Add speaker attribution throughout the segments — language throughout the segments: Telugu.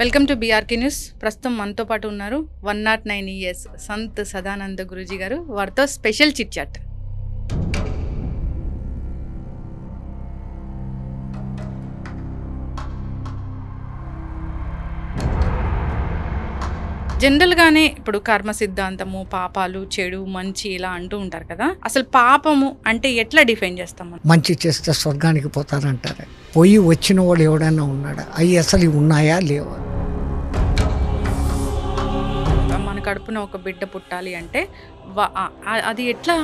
Speaker 1: Welcome to BRK news. ప్రస్తుతం మనతో పాటు ఉన్నారు 109 ఇయర్స్ సంత్ సదానంద గురూజీ గారు. వారితో స్పెషల్ చిట్ చాట్. జనరల్గానే ఇప్పుడు కర్మ సిద్ధాంతము, పాపాలు, చెడు, మంచి ఇలా అంటూ ఉంటారు కదా. అసలు పాపము అంటే ఎట్లా డిఫైన్ చేస్తాం మనం?
Speaker 2: మంచి చేస్తే స్వర్గానికి పోతారంటారు. పోయి వచ్చిన వాడు ఎవడైనా ఉన్నాడా? అవి అసలు ఉన్నాయా లేవా?
Speaker 1: మన కడుపున ఒక బిడ్డ పుట్టాలి అంటే అది ఎట్లా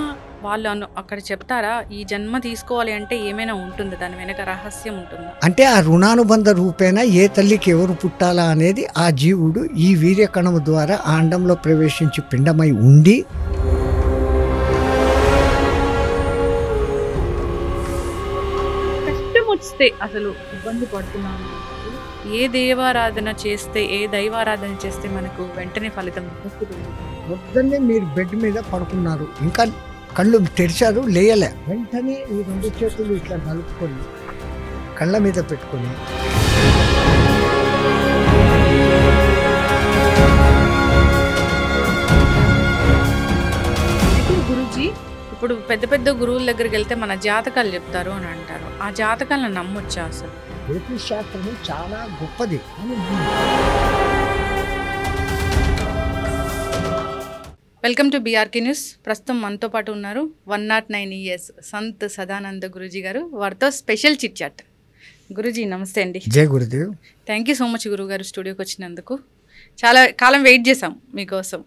Speaker 1: వాళ్ళు అక్కడ చెప్తారా? ఈ జన్మ తీసుకోవాలి అంటే ఏమైనా ఉంటుంది, దాని వెనక రహస్యం ఉంటుంది.
Speaker 2: అంటే ఆ రుణానుబంధ రూపేణ ఏ తల్లికి ఎవరు పుట్టాలా అనేది ఆ జీవుడు ఈ వీర్యకణము ద్వారా ఆ అండంలో ప్రవేశించి పిండమై ఉండి
Speaker 1: కష్టం వస్తే అసలు ఇబ్బంది పడుతున్నాను. ఏ దేవారాధన చేస్తే, ఏ దైవారాధన చేస్తే మనకు వెంటనే ఫలితం వస్తుంది?
Speaker 2: పొద్దున్నే మీరు బెడ్ మీద పడుకున్నారు, ఇంకా కళ్ళు తెరిచారు, లేయలే, వెంటనే ఈ రెండు చేతులు ఇట్లా నలుపుకొని కళ్ళ మీద పెట్టుకొని
Speaker 1: గురూజీ, ఇప్పుడు పెద్ద పెద్ద గురువుల దగ్గరికి వెళ్తే మన జాతకాలు చెప్తారు అని అంటారు. ఆ జాతకాలను నమ్మొచ్చా? అసలు
Speaker 2: జ్యోతిష్ శాస్త్రము చాలా గొప్పది.
Speaker 1: Welcome to BRK news. ప్రస్తుతం మనతో పాటు ఉన్నారు 109 ఇయర్స్ సంత్ సదానంద గురూజీ గారు. వారితో స్పెషల్ చిట్ చాట్. గురూజీ నమస్తే అండి.
Speaker 2: జై Gurudev.
Speaker 1: Thank you so much గురువు గారు స్టూడియోకి వచ్చినందుకు. చాలా కాలం వెయిట్ చేసాం మీకోసం.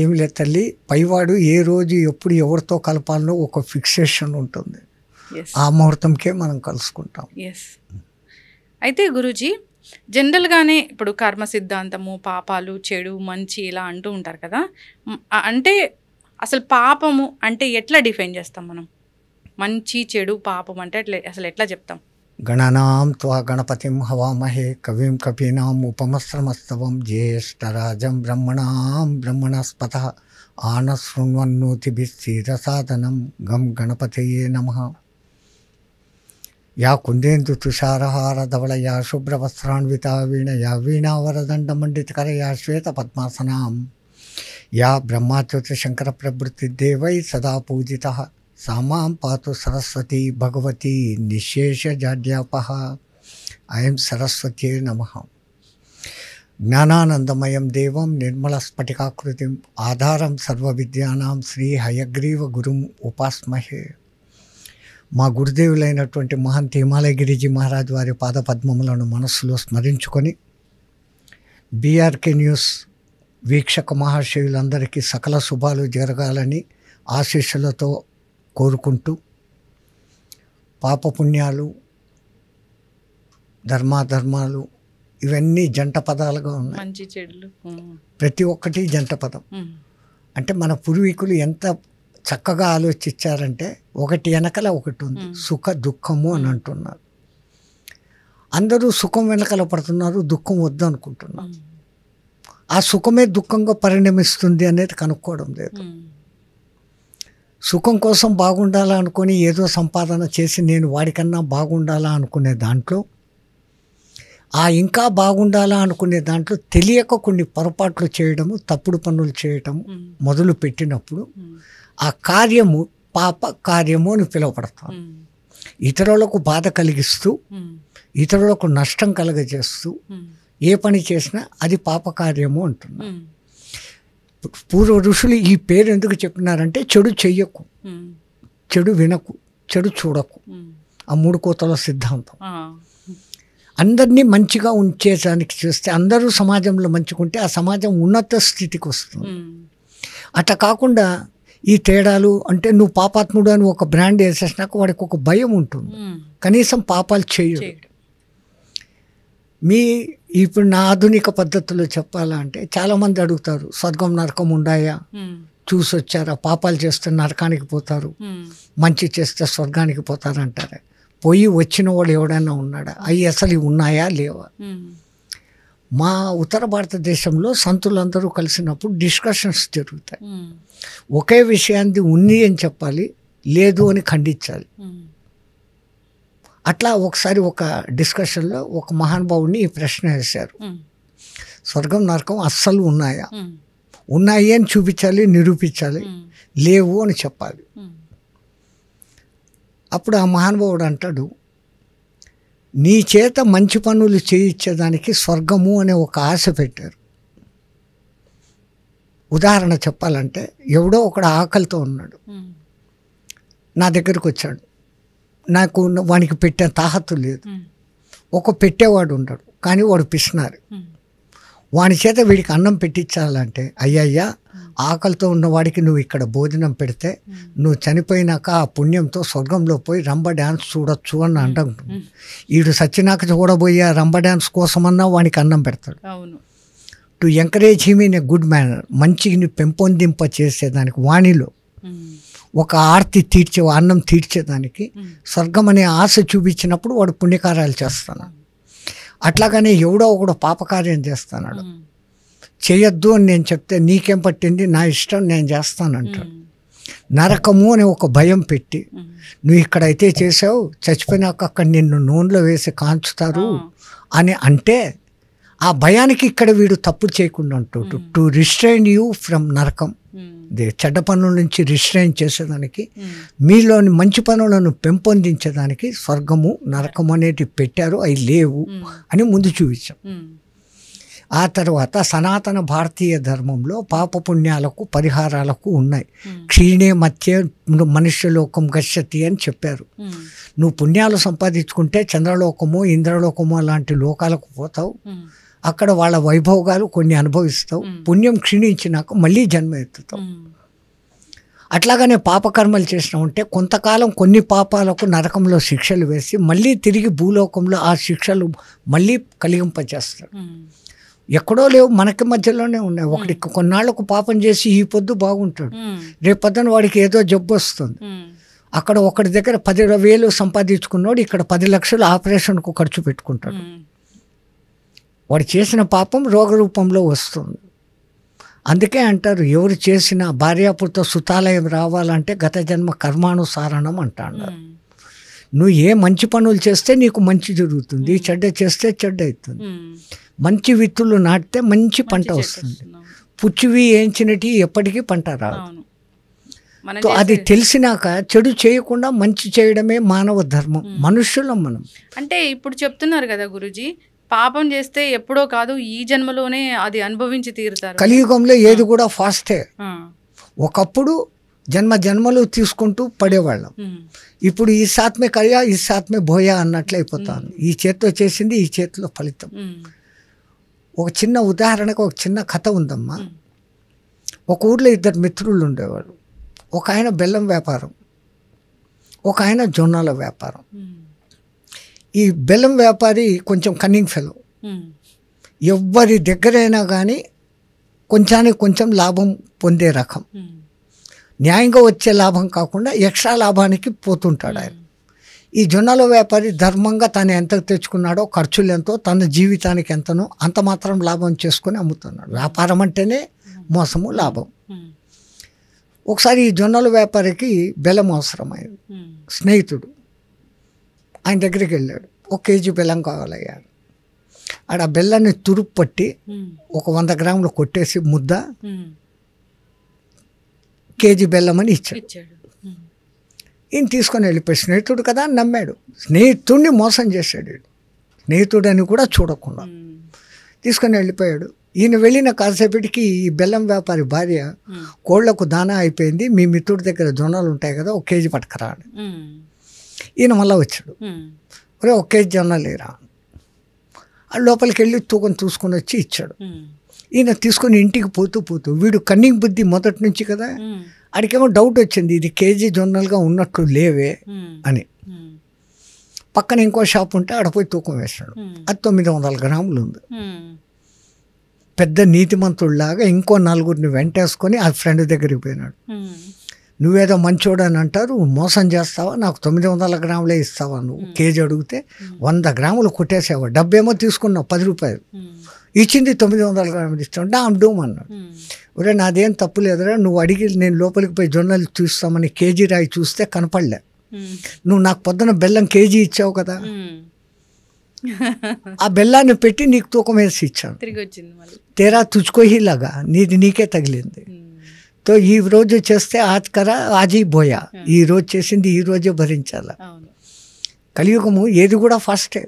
Speaker 2: ఏమి లేదు తల్లి, పైవాడు ఏ రోజు ఎప్పుడు ఎవరితో కలపాలనో ఒక ఫిక్సేషన్ ఉంటుంది. ఆ ముహూర్తంకే మనం కలుసుకుంటాం.
Speaker 1: ఎస్. అయితే గురూజీ, జనరల్గానే ఇప్పుడు కర్మ సిద్ధాంతము, పాపాలు, చెడు, మంచి ఇలా అంటూ ఉంటారు కదా. అంటే అసలు పాపము అంటే ఎట్లా డిఫైన్ చేస్తాం మనం? మంచి, చెడు, పాపం అంటే అసలు ఎట్లా చెప్తాం?
Speaker 2: గణనాం త్వా గణపతిం హవామహే కవిం కపీనాం ఉపమస్రమస్తవం జ్యేష్ఠరాజం బ్రహ్మణాం బ్రహ్మణస్పతః ఆనశృణ్వన్నోతిభిస్సిరసాదనం గం గణపతయే నమః. యా కుందేందు తుషారహార ధవళ యా శుభ్రవస్త్రాన్వితా వీణ యా వీణావరదండమండితకర యా శ్వేత పద్మాసనాం యా బ్రహ్మాచ్యుత శంకర ప్రభృతి దేవై సదా పూజితః సామాం పాతు సరస్వతి భగవతి నిశేషజాడ్యాపః. అయం సరస్వత్యే నమః. జ్ఞానానందమయం దేవం నిర్మలస్ఫటికాకృతిం ఆధారం సర్వవిద్యానాం శ్రీ హయగ్రీవ గురుం ఉపాస్మహే. మా గురుదేవులైనటువంటి మహంతి హిమాలయగిరిజీ మహారాజ్ వారి పాదపద్మములను మనస్సులో స్మరించుకొని బీఆర్కే న్యూస్ వీక్షక మహాశయులందరికీ సకల శుభాలు జరగాలని ఆశీస్సులతో కోరుకుంటూ, పాపపుణ్యాలు, ధర్మాధర్మాలు ఇవన్నీ జంట పదాలుగా ఉన్నాయి.
Speaker 1: మంచి చెడులు
Speaker 2: ప్రతి ఒక్కటి జంట పదం. అంటే మన పూర్వీకులు ఎంత చక్కగా ఆలోచించారంటే ఒకటి వెనకల ఒకటి ఉంది, సుఖ దుఃఖము అని అంటున్నారు. అందరూ సుఖం వెనకల పడుతున్నారు, దుఃఖం వద్దు అనుకుంటున్నారు. ఆ సుఖమే దుఃఖంగా పరిణమిస్తుంది అనేది కనుక్కోవడం లేదు. సుఖం కోసం బాగుండాలా అనుకొని ఏదో సంపాదన చేసి నేను వాడికన్నా బాగుండాలా అనుకునే దాంట్లో, ఆ ఇంకా బాగుండాలా అనుకునే దాంట్లో తెలియక కొన్ని పొరపాట్లు చేయడము, తప్పుడు పనులు చేయటము మొదలు పెట్టినప్పుడు ఆ కార్యము పాప కార్యము అని పిలువబడతాం. ఇతరులకు బాధ కలిగిస్తూ, ఇతరులకు నష్టం కలగజేస్తూ ఏ పని చేసినా అది పాప కార్యము అంటున్నాం. పూర్వ ఋషులు ఈ పేరు ఎందుకు చెప్పినారంటే చెడు చెయ్యకు, చెడు వినకు, చెడు చూడకు. ఆ మూడు కోతల సిద్ధాంతం. అందరినీ మంచిగా ఉంచేదానికి చేస్తే, అందరూ సమాజంలో మంచిగుంటే ఆ సమాజం ఉన్నత స్థితికి వస్తుంది. అట్లా కాకుండా ఈ తేడాలు అంటే నువ్వు పాపాత్ముడు అని ఒక బ్రాండ్ వేసేసినాక వాడికి ఒక భయం ఉంటుంది, కనీసం పాపాలు చేయడు. ఇప్పుడు నా ఆధునిక పద్ధతిలో చెప్పాలంటే చాలామంది అడుగుతారు, స్వర్గం నరకం ఉండాయా, చూసొచ్చారా, పాపాలు చేస్తే నరకానికి పోతారు, మంచి చేస్తే స్వర్గానికి పోతారంటారా? పోయి వచ్చిన వాడు ఎవడైనా ఉన్నాడా? అవి అసలు ఉన్నాయా లేవా? మా ఉత్తర భారతదేశంలో సంతులందరూ కలిసినప్పుడు డిస్కషన్స్ జరుగుతాయి. ఒకే విషయాన్ని ఉంది అని చెప్పాలి, లేదు అని ఖండించాలి. అట్లా ఒకసారి ఒక డిస్కషన్లో ఒక మహానుభావుని ఈ ప్రశ్న వేశారు. స్వర్గం నరకం అస్సలు ఉన్నాయా, ఉన్నాయి అని చూపించాలి, నిరూపించాలి, లేవు అని చెప్పాలి. అప్పుడు ఆ మహానుభావుడు అంటాడు, నీ చేత మంచి పనులు చేయించేదానికి స్వర్గము అనే ఒక ఆశ పెట్టారు. ఉదాహరణ చెప్పాలంటే, ఎవడో ఒకడు ఆకలితో ఉన్నాడు, నా దగ్గరకు వచ్చాడు, నాకు వానికి పెట్టే తాహతు లేదు. ఒక పెట్టేవాడు ఉంటాడు, కానీ వాడు పిసినారు. వాని చేత వీడికి అన్నం పెట్టించాలంటే, అయ్యయ్యా ఆకలితో ఉన్నవాడికి నువ్వు ఇక్కడ భోజనం పెడితే నువ్వు చనిపోయినాక ఆ పుణ్యంతో స్వర్గంలో పోయి రంభ డ్యాన్స్ చూడొచ్చు అని అంటాం. వీడు సచ్చినాక చూడబోయే రంభ డ్యాన్స్ కోసమన్నా వానికి అన్నం పెడతాడు. To encourage him in a good manner, మంచిని పెంపొందింప చేసేదానికి, వాణిలో ఒక ఆర్తి తీర్చే, అన్నం తీర్చేదానికి స్వర్గం అనే ఆశ చూపించినప్పుడు వాడు పుణ్యకార్యాలు చేస్తాడు. అట్లాగనే ఎవడో ఒకడు పాపకార్యం చేస్తున్నాడు, చేయొద్దు అని నేను చెప్తే నీకేం పట్టింది, నా ఇష్టం నేను చేస్తానంటాడు. నరకము అని ఒక భయం పెట్టి, నువ్వు ఇక్కడైతే చేసావు, చచ్చిపోయినాక అక్కడ నిన్ను నూనెలో వేసి కాంచుతారు అని అంటే, ఆ భయానికి ఇక్కడ వీడు తప్పు చేయకుండా ఉంటాడు. టు రిస్ట్రైన్ యూ ఫ్రమ్ నరకం, చెడ్డ పనుల నుంచి రిస్ట్రైన్ చేసేదానికి, మీలోని మంచి పనులను పెంపొందించేదానికి స్వర్గము నరకము అనేటివి పెట్టారు, అవి లేవు అని ముందు చూపించాం. ఆ తర్వాత సనాతన భారతీయ ధర్మంలో పాపపుణ్యాలకు పరిహారాలకు ఉన్నాయి. క్షీణే మధ్య మనుష్యలోకం గచ్చతి అని చెప్పారు. నువ్వు పుణ్యాలు సంపాదించుకుంటే చంద్రలోకము, ఇంద్రలోకము అలాంటి లోకాలకు పోతావు, అక్కడ వాళ్ళ వైభోగాలు కొన్ని అనుభవిస్తావు. పుణ్యం క్షీణించినాక మళ్ళీ జన్మ ఎత్తుతావు. అట్లాగనే పాపకర్మలు చేసినామంటే కొంతకాలం కొన్ని పాపాలకు నరకంలో శిక్షలు వేసి మళ్ళీ తిరిగి భూలోకంలో ఆ శిక్షలు మళ్ళీ కలిగింపజేస్తాడు. ఎక్కడో లేవు, మనకి మధ్యలోనే ఉన్నాయి. ఒకటికి కొన్నాళ్లకు పాపం చేసి ఈ పొద్దు బాగుంటాడు, రేపొద్దున వాడికి ఏదో జబ్బు వస్తుంది. అక్కడ ఒకటి దగ్గర 10,000 సంపాదించుకున్నాడు, ఇక్కడ 10 లక్షలు ఆపరేషన్కు ఖర్చు పెట్టుకుంటాడు. వాడు చేసిన పాపం రోగ రూపంలో వస్తుంది. అందుకే అంటారు, ఎవరు చేసిన భార్యాపుతో సుతాలయం రావాలంటే గత జన్మ కర్మానుసారణం అంటాడు. నువ్వు ఏ మంచి పనులు చేస్తే నీకు మంచి జరుగుతుంది, చెడ్డ చేస్తే చెడ్డ అవుతుంది. మంచి విత్తులు నాటితే మంచి పంట వస్తుంది, పుచ్చివి ఏంచినటి ఎప్పటికీ పంట రాదు. అది తెలిసినాక చెడు చేయకుండా మంచి చేయడమే మానవ ధర్మం. మనుష్యులం మనం.
Speaker 1: అంటే ఇప్పుడు చెప్తున్నారు కదా గురూజీ, పాపం చేస్తే ఎప్పుడో కాదు ఈ జన్మలోనే అది అనుభవించి తీరుతారు.
Speaker 2: కలియుగంలో ఏది కూడా ఫాస్టే. ఒకప్పుడు జన్మలు తీసుకుంటూ పడేవాళ్ళం, ఇప్పుడు ఈ సాత్మే కయ్యా ఈ సాత్మే భోయా అన్నట్లు అయిపోతాను. ఈ చేతిలో చేసింది ఈ చేతిలో ఫలితం. ఒక చిన్న ఉదాహరణకు ఒక చిన్న కథ ఉందమ్మా. ఒక ఊర్లో 2 మిత్రులు ఉండేవాళ్ళు. ఒక ఆయన బెల్లం వ్యాపారం, ఒక ఆయన జొన్నల వ్యాపారం. ఈ బెల్లం వ్యాపారి కొంచెం కన్నింగ్ ఫెలో, ఎవరి దగ్గరైనా కానీ కొంచానికి కొంచెం లాభం పొందే రకం. న్యాయంగా వచ్చే లాభం కాకుండా ఎక్స్ట్రా లాభానికి పోతుంటాడు ఆయన. ఈ జొన్నల వ్యాపారి ధర్మంగా తను ఎంత తెచ్చుకున్నాడో, ఖర్చులు ఎంతో, తన జీవితానికి ఎంతనో అంత మాత్రం లాభం చేసుకొని అమ్ముతున్నాడు. వ్యాపారం అంటేనే మోసము, లాభం. ఒకసారి ఈ జొన్నల వ్యాపారికి బెల్లం అవసరమైంది. స్నేహితుడు ఆయన దగ్గరికి వెళ్ళాడు, 1 కేజీ బెల్లం కావాలయ్యాడు. ఆడ బెల్లాన్ని తురుపు పట్టి ఒక 100 గ్రాములు కొట్టేసి ముద్ద కేజీ బెల్లం అని ఇచ్చాడు. ఈయన తీసుకొని వెళ్ళిపోయి, స్నేహితుడు కదా అని నమ్మాడు. స్నేహితుడిని మోసం చేశాడు. స్నేహితుడని కూడా చూడకుండా తీసుకొని వెళ్ళిపోయాడు. ఈయన వెళ్ళిన కాసేపటికి ఈ బెల్లం వ్యాపారి భార్య, కోళ్లకు దానా అయిపోయింది, మీ మిత్రుడి దగ్గర జొన్నలు ఉంటాయి కదా, 1 కేజీ పట్టుకురా అని. ఈయన మళ్ళీ వచ్చాడు, ఒరే 1 కేజీ జొన్నలు లేరా. లోపలికి వెళ్ళి తూకం చూసుకొని వచ్చి ఇచ్చాడు. ఈయన తీసుకొని ఇంటికి పోతూ వీడు కన్నింగ్ బుద్ధి మొదటి నుంచి కదా, ఆడికేమో డౌట్ వచ్చింది, ఇది కేజీ జొన్నలుగా ఉన్నట్టు లేవే అని. పక్కన ఇంకో షాప్ ఉంటే ఆడ పోయి తూకం వేస్తాడు, అది 900 గ్రాములు ఉంది. పెద్ద నీతిమంతుడిలాగా ఇంకో 4గురిని వెంటేసుకొని ఆ ఫ్రెండ్ దగ్గరికి పోయినాడు. నువ్వేదో మంచోడు అని అంటారు, మోసం చేస్తావా, నాకు 900 గ్రాములే ఇస్తావా, నువ్వు కేజీ అడిగితే 100 గ్రాములు కొట్టేసావా, డబ్బేమో తీసుకున్నావు 10 రూపాయలు, ఇచ్చింది 900 గ్రాములు ఇస్తావు, ఆమ్ డూమ్ అన్నాడు. ఒరే నాదేం తప్పు లేదురా, నువ్వు అడిగి నేను లోపలికి పోయి జొన్నలు చూస్తామని కేజీ రాయి చూస్తే కనపడలే, నువ్వు నాకు పొద్దున బెల్లం కేజీ ఇచ్చావు కదా, ఆ బెల్లాన్ని పెట్టి నీకు తూకం వేసి ఇచ్చాను.
Speaker 1: తిరిగి వచ్చింది మళ్ళీ.
Speaker 2: తేరా తుచుకో హీ లగా, నీది నీకే తగిలింది. తో ఈ రోజు చేస్తే ఆజ్ కరా ఆజీ బోయా, ఈ రోజు చేసింది ఈ రోజే భరించాల.
Speaker 1: అవును.
Speaker 2: కలియుగము ఏది కూడా ఫస్టే.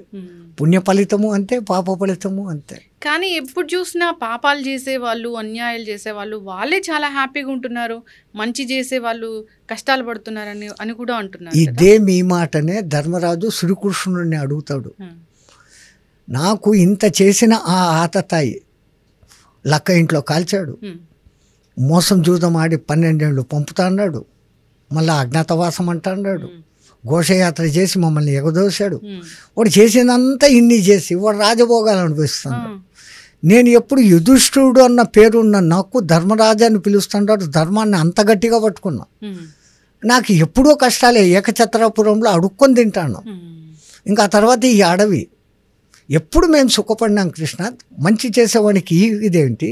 Speaker 2: పుణ్య ఫలితము అంతే, పాప ఫలితము అంతే.
Speaker 1: కానీ ఎప్పుడు చూసినా పాపాలు చేసేవాళ్ళు, అన్యాయాలు చేసేవాళ్ళు వాళ్ళే చాలా హ్యాపీగా ఉంటున్నారు, మంచి చేసే వాళ్ళు కష్టాలు పడుతున్నారని అని కూడా అంటున్నారు కదా.
Speaker 2: ఇదే మీ మాటనే ధర్మరాజు శ్రీకృష్ణుడిని అడుగుతాడు. నాకు ఇంత చేసిన ఆ ఆతతాయి లక్క ఇంట్లో కాల్చాడు, మోసం జూదం ఆడి 12 ఏళ్ళు పంపుతా అన్నాడు, మళ్ళీ అజ్ఞాతవాసం అంటా అన్నాడు, ఘోషయాత్ర చేసి మమ్మల్ని ఎగదోశాడు. వాడు చేసినంతా ఇన్ని చేసి వాడు రాజభోగాలు అనిపిస్తున్నాడు. నేను ఎప్పుడు యుధిష్ఠిరుడు అన్న పేరున్న నాకు ధర్మరాజు అని పిలుస్తున్నాడు. ధర్మాన్ని అంత గట్టిగా పట్టుకున్నా. నాకు ఎప్పుడో కష్టాలే. ఏకఛత్రాపురంలో అడుక్కొని తింటాను. ఇంకా ఆ తర్వాత ఈ అడవి. ఎప్పుడు మేము సుఖపడినాం కృష్ణ. మంచి చేసేవాడికి ఇదేంటి,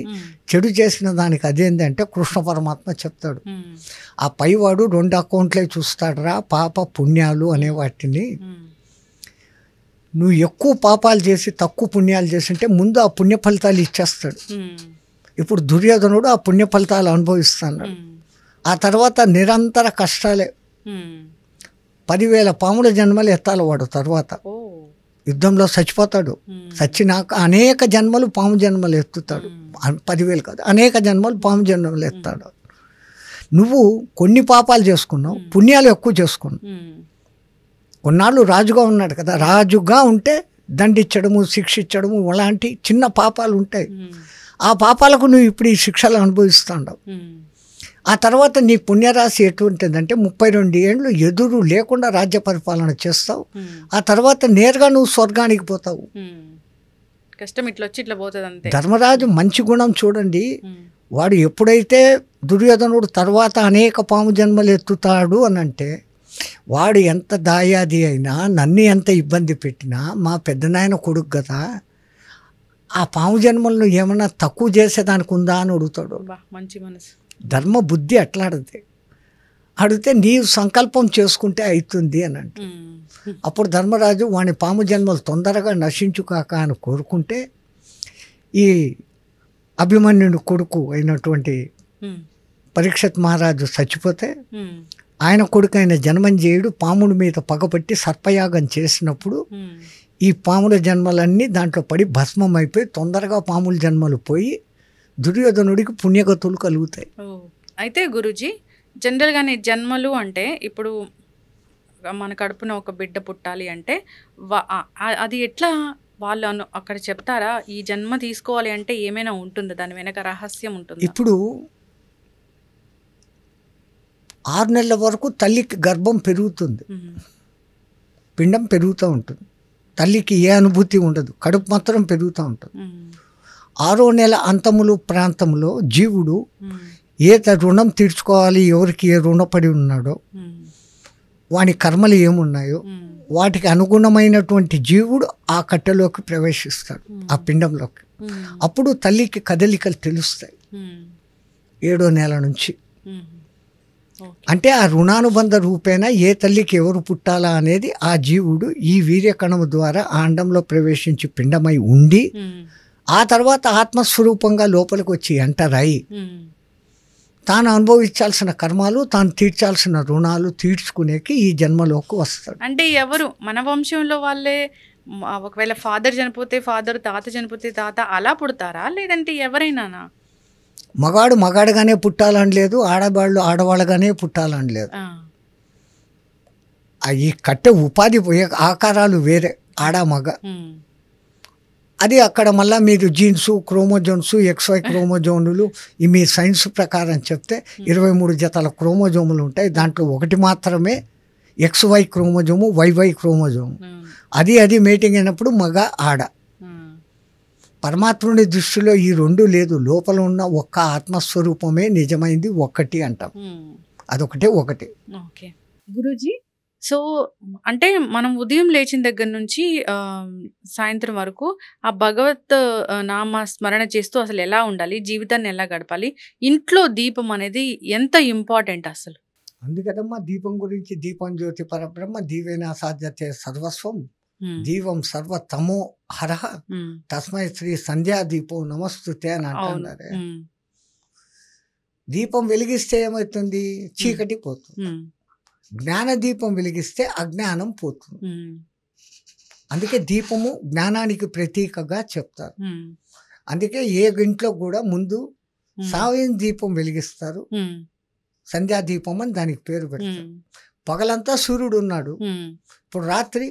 Speaker 2: చెడు చేసిన దానికి అదేంటి కృష్ణ పరమాత్మ చెప్తాడు. ఆ పైవాడు 2 అకౌంట్లే చూస్తాడురా, పాప పుణ్యాలు అనే వాటిని. నువ్వు ఎక్కువ పాపాలు చేసి తక్కువ పుణ్యాలు చేసింటే ముందు ఆ పుణ్య ఫలితాలు ఇచ్చేస్తాడు. ఇప్పుడు దుర్యోధనుడు ఆ పుణ్య ఫలితాలు అనుభవిస్తున్నాడు. ఆ తర్వాత నిరంతర కష్టాలే. 10,000 పాముల జన్మలు ఎత్తాలి వాడు. తర్వాత యుద్ధంలో చచ్చిపోతాడు. చచ్చినాక అనేక జన్మలు పాము జన్మలు ఎత్తుతాడు. 10,000 కాదు, అనేక జన్మలు పాము జన్మలు ఎత్తాడు. నువ్వు కొన్ని పాపాలు చేసుకున్నావు, పుణ్యాలు ఎక్కువ చేసుకున్నావు. కొన్నాళ్ళు రాజుగా ఉన్నాడు కదా, రాజుగా ఉంటే దండించడము, శిక్షించడము అలాంటి చిన్న పాపాలు ఉంటాయి. ఆ పాపాలకు నువ్వు ఇప్పుడు ఈ శిక్షలు అనుభవిస్తున్నావు. ఆ తర్వాత నీ పుణ్యరాశి ఎటువంటిదంటే 32 ఏళ్ళు ఎదురు లేకుండా రాజ్య పరిపాలన చేస్తావు. ఆ తర్వాత నేరుగా నువ్వు స్వర్గానికి పోతావు.
Speaker 1: కష్టం ఇట్లా వచ్చి ఇట్లా పోతుంది అంతే.
Speaker 2: ధర్మరాజు మంచి గుణం చూడండి. వాడు ఎప్పుడైతే దుర్యోధనుడు తర్వాత అనేక పాము జన్మలు ఎత్తుతాడు అని అంటే, వాడు ఎంత దాయాది అయినా, నన్ను ఎంత ఇబ్బంది పెట్టినా, మా పెద్దనాయన కొడుకు కదా, ఆ పాము జన్మలను ఏమన్నా తక్కువ చేసేదానికి ఉందా అని అడుగుతాడు.
Speaker 1: మంచి మనసు.
Speaker 2: ధర్మ బుద్ధి అట్లాడితే అడిగితే నీవు సంకల్పం చేసుకుంటే అవుతుంది అని అంటే, అప్పుడు ధర్మరాజు వాని పాము జన్మలు తొందరగా నశించుకాక అని కోరుకుంటే, ఈ అభిమన్యుడి కొడుకు అయినటువంటి పరీక్షిత్ మహారాజు చచ్చిపోతే, ఆయన కొడుకు అయిన జన్మంజయుడు పాముడి మీద పగపట్టి సర్పయాగం చేసినప్పుడు ఈ పాముల జన్మలన్నీ దాంట్లో పడి భస్మం అయిపోయి తొందరగా పాముల జన్మలు పోయి దుర్యోధనుడికి పుణ్యగతులు కలుగుతాయి.
Speaker 1: అయితే గురూజీ, జనరల్గానే జన్మలు అంటే ఇప్పుడు మన కడుపున ఒక బిడ్డ పుట్టాలి అంటే అది ఎట్లా వాళ్ళు అక్కడ చెప్తారా? ఈ జన్మ తీసుకోవాలి అంటే ఏమైనా ఉంటుందా, దాని వెనక రహస్యం ఉంటుంది?
Speaker 2: ఇప్పుడు 6 నెలల వరకు తల్లికి గర్భం పెరుగుతుంది, పిండం పెరుగుతూ ఉంటుంది. తల్లికి ఏ అనుభూతి ఉండదు, కడుపు మాత్రం పెరుగుతూ ఉంటుంది. 6వ నెల అంతములు ప్రాంతంలో జీవుడు ఏ రుణం తీర్చుకోవాలి, ఎవరికి ఏ రుణపడి ఉన్నాడో, వాని కర్మలు ఏమున్నాయో వాటికి అనుగుణమైనటువంటి జీవుడు ఆ కట్టెలోకి ప్రవేశిస్తాడు, ఆ పిండంలోకి. అప్పుడు తల్లికి కదలికలు తెలుస్తాయి 7వ నెల నుంచి. అంటే ఆ రుణానుబంధ రూపేణ ఏ తల్లికి ఎవరు పుట్టాలా అనేది ఆ జీవుడు ఈ వీర్యకణము ద్వారా ఆ అండంలో ప్రవేశించి పిండమై ఉండి, ఆ తర్వాత ఆత్మస్వరూపంగా లోపలికి వచ్చి ఎంటర్ అయి తాను అనుభవించాల్సిన కర్మాలు, తాను తీర్చాల్సిన రుణాలు తీర్చుకునేకి ఈ జన్మలోకి వస్తాడు.
Speaker 1: అంటే ఎవరు మన వంశంలో వాళ్ళే, ఒకవేళ ఫాదర్ చనిపోతే ఫాదర్, తాత చనిపోతే తాత, అలా పుడతారా లేదంటే ఎవరైనా?
Speaker 2: మగాడు మగాడుగానే పుట్టాలని లేదు, ఆడవాళ్ళు ఆడవాళ్ళగానే పుట్టాలని లేదు. ఈ కట్టె ఉపాధి పోయే ఆకారాలు వేరే, ఆడ మగ. అది అక్కడ మళ్ళీ మీరు జీన్స్, క్రోమోజోన్స్, XY క్రోమోజోములు ఈ మీ సైన్స్ ప్రకారం చెప్తే 23 జతల క్రోమోజోములు ఉంటాయి. దాంట్లో ఒకటి మాత్రమే XY క్రోమోజోము, YY క్రోమోజోము. అది మేటింగ్ అయినప్పుడు మగ ఆడ. పరమాత్ముని దృష్టిలో ఈ 2 లేదు, లోపల ఉన్న ఒక్క ఆత్మస్వరూపమే నిజమైంది, ఒక్కటి అంటాం. అదొకటే ఒకటి.
Speaker 1: ఓకే గురూజీ, సో అంటే మనం ఉదయం లేచిన దగ్గర నుంచి సాయంత్రం వరకు ఆ భగవత్ నామ స్మరణ చేస్తూ అసలు ఎలా ఉండాలి, జీవితాన్ని ఎలా గడపాలి, ఇంట్లో దీపం అనేది ఎంత ఇంపార్టెంట్ అసలు?
Speaker 2: అందుకదమ్మా దీపం గురించి, దీపం జ్యోతి పరబ్రహ్మ దీవేనా సాధ్యతే సర్వస్వం దీపం సర్వతమో హర తస్మై శ్రీ సంధ్యా దీపం నమస్తుతే అని అంటున్నారే. దీపం వెలిగిస్తే ఏమవుతుంది? చీకటి పోతుంది. జ్ఞాన దీపం వెలిగిస్తే అజ్ఞానం పోతుంది. అందుకే దీపము జ్ఞానానికి ప్రతీకగా చెప్తారు. అందుకే ఏ ఇంట్లో కూడా ముందు సాయం దీపం వెలిగిస్తారు, సంధ్యా దీపం అని దానికి పేరు పెడతారు. పగలంతా సూర్యుడు ఉన్నాడు, ఇప్పుడు రాత్రి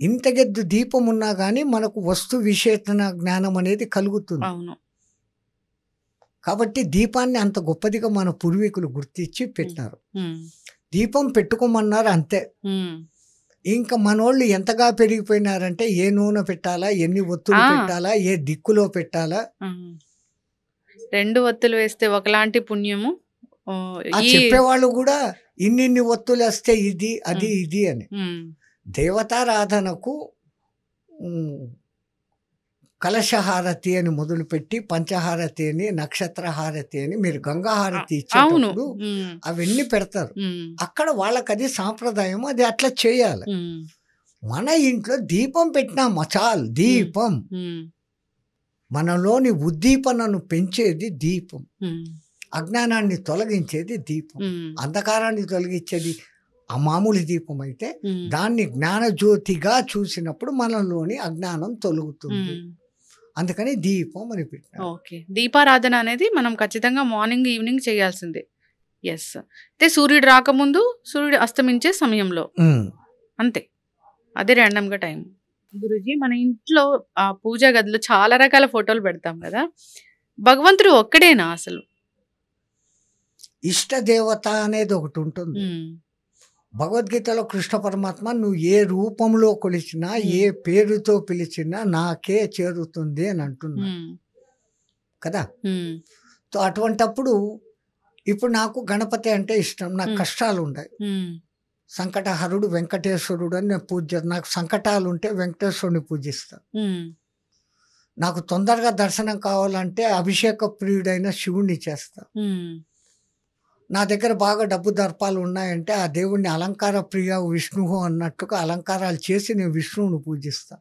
Speaker 2: ఇంతగెద్దు దీపం ఉన్నా కానీ మనకు వస్తు విశేషణ జ్ఞానం అనేది కలుగుతుంది. కాబట్టి దీపాన్ని అంత గొప్పదిగా మన పూర్వీకులు గుర్తించి పెట్టినారు. దీపం పెట్టుకోమన్నారు అంతే. ఇంకా మనోళ్ళు ఎంతగా పెరిగిపోయినారంటే ఏ నూనె పెట్టాలా, ఎన్ని ఒత్తులు పెట్టాలా, ఏ దిక్కులో పెట్టాలా.
Speaker 1: 2 ఒత్తులు వేస్తే ఒకలాంటి పుణ్యము.
Speaker 2: చెప్పేవాళ్ళు కూడా ఇన్ని ఒత్తులు వేస్తే ఇది అది ఇది అని. దేవతారాధనకు కలశహారతి అని మొదలుపెట్టి పంచహారతి అని, నక్షత్రహారతి అని, మీరు గంగాహారతి ఇచ్చేటప్పుడు అవన్నీ పెడతారు. అక్కడ వాళ్ళకి అది సాంప్రదాయం, అది అట్లా చేయాలి. మన ఇంట్లో దీపం పెట్టినామా చాలు. దీపం మనలోని ఉద్దీపనను పెంచేది దీపం, అజ్ఞానాన్ని తొలగించేది దీపం, అంధకారాన్ని తొలగించేది ఆ మామూలు దీపం అయితే దాన్ని జ్ఞానజ్యోతిగా చూసినప్పుడు మనలోని అజ్ఞానం తొలగుతుంది. అందుకని దీపం అని పెట్టిన.
Speaker 1: ఓకే, దీపారాధన అనేది మనం ఖచ్చితంగా మార్నింగ్ ఈవినింగ్ చేయాల్సిందే. ఎస్, అయితే సూర్యుడు రాకముందు, సూర్యుడు అస్తమించే సమయంలో, అంతే. అదే ర్యాండమ్గా టైం. గురూజీ, మన ఇంట్లో ఆ పూజా గదిలో చాలా రకాల ఫోటోలు పెడతాం కదా, భగవంతుడు ఒక్కడేనా అసలు?
Speaker 2: ఇష్ట దేవత అనేది ఒకటి ఉంటుంది. భగవద్గీతలో కృష్ణ పరమాత్మ నువ్వు ఏ రూపంలో కొలిచినా, ఏ పేరుతో పిలిచినా నాకే చేరుతుంది అని అంటున్నా కదా. అటువంటప్పుడు ఇప్పుడు నాకు గణపతి అంటే ఇష్టం, నాకు కష్టాలు ఉన్నాయి. సంకటహరుడు వెంకటేశ్వరుడు అని నేను పూజ, నాకు సంకటాలు ఉంటే వెంకటేశ్వరుని పూజిస్తాను. నాకు తొందరగా దర్శనం కావాలంటే అభిషేక ప్రియుడైన శివుణ్ణి చేస్తా. నా దగ్గర బాగా డబ్బు దర్పాలు ఉన్నాయంటే ఆ దేవుణ్ణి అలంకార ప్రియ విష్ణువు అన్నట్టుగా అలంకారాలు చేసి నేను విష్ణువుని పూజిస్తా.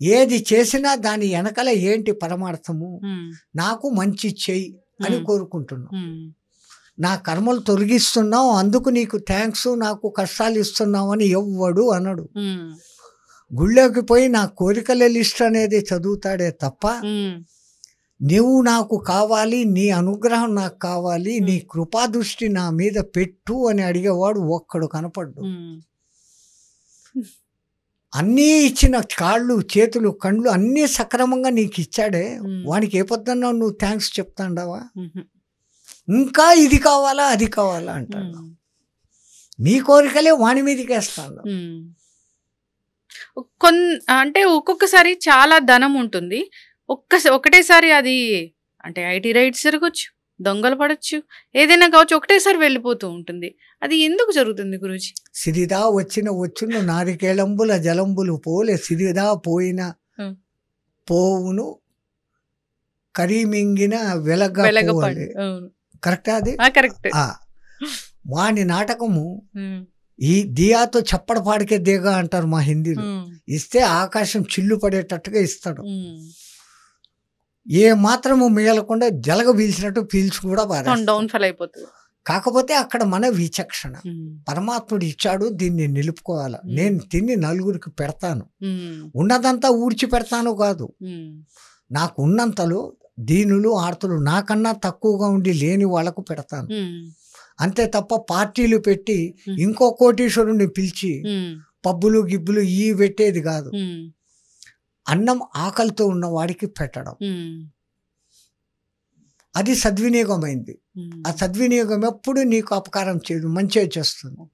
Speaker 2: ఏది చేసినా దాని వెనకల ఏంటి పరమార్థము, నాకు మంచి చెయ్యి అని కోరుకుంటున్నావు. నా కర్మలు తొలగిస్తున్నావు, అందుకు నీకు థ్యాంక్స్, నాకు కష్టాలు ఇస్తున్నావు అని ఎవ్వడు అనడు. గుళ్ళోకి పోయి నా కోరికల లిస్ట్ అనేది చదువుతాడే తప్ప నువ్వు నాకు కావాలి, నీ అనుగ్రహం నాకు కావాలి, నీ కృపా దృష్టి నా మీద పెట్టు అని అడిగేవాడు ఒక్కడు కనపడ్డు. అన్నీ ఇచ్చిన కాళ్ళు చేతులు కళ్ళు అన్నీ సక్రమంగా నీకు ఇచ్చాడే, వానికి ఏ పొద్దున్నా నువ్వు థ్యాంక్స్ చెప్తాండావా? ఇంకా ఇది కావాలా అది కావాలా అంటాడు. నీ కోరికలే వాని మీదకి వేస్తాడు.
Speaker 1: అంటే ఒక్కొక్కసారి చాలా ధనం ఉంటుంది, ఒకటేసారి అది అంటే ఐటీ రైట్స్ జరగచ్చు, దొంగలు పడచ్చు, ఏదైనా కావచ్చు, ఒకటేసారి వెళ్ళిపోతూ ఉంటుంది. అది ఎందుకు జరుగుతుంది గురూజీ?
Speaker 2: సిరిదా వచ్చును నారికేళంబుల జలంబులు పోలే, సిరిదా పోయిన పోవును కరీమింగిన వెలగపోలే. కరెక్ట్, అది
Speaker 1: కరెక్ట్.
Speaker 2: వాని నాటకము ఈ దియాతో చప్పడ పాడికే దిగా అంటారు మా హిందీలో. ఇస్తే ఆకాశం చిల్లు పడేటట్టుగా ఇస్తాడు. ఏ మాత్రము మిగలకుండా జలగ పీల్చినట్టు పీల్చి కూడా
Speaker 1: డౌన్ఫాల్ అయిపోతుంది.
Speaker 2: కాకపోతే అక్కడ మన విచక్షణ, పరమాత్ముడు ఇచ్చాడు దీన్ని నిలుపుకోవాలి. నేను తిని నలుగురికి పెడతాను, ఉన్నదంతా ఊడ్చి పెడతాను కాదు, నాకు ఉన్నంతలో దీనులు ఆర్తులు నాకన్నా తక్కువగా ఉండి లేని వాళ్లకు పెడతాను. అంతే తప్ప పార్టీలు పెట్టి ఇంకో కోటీశ్వరుణ్ణి పిలిచి పబ్బులు గిబ్బులు ఈ పెట్టేది కాదు. అన్నం ఆకలితో ఉన్న వాడికి పెట్టడం, అది సద్వినియోగమైంది. ఆ సద్వినియోగం ఎప్పుడు నీకు అపకారం చేయదు, మంచిగా చేస్తుంది.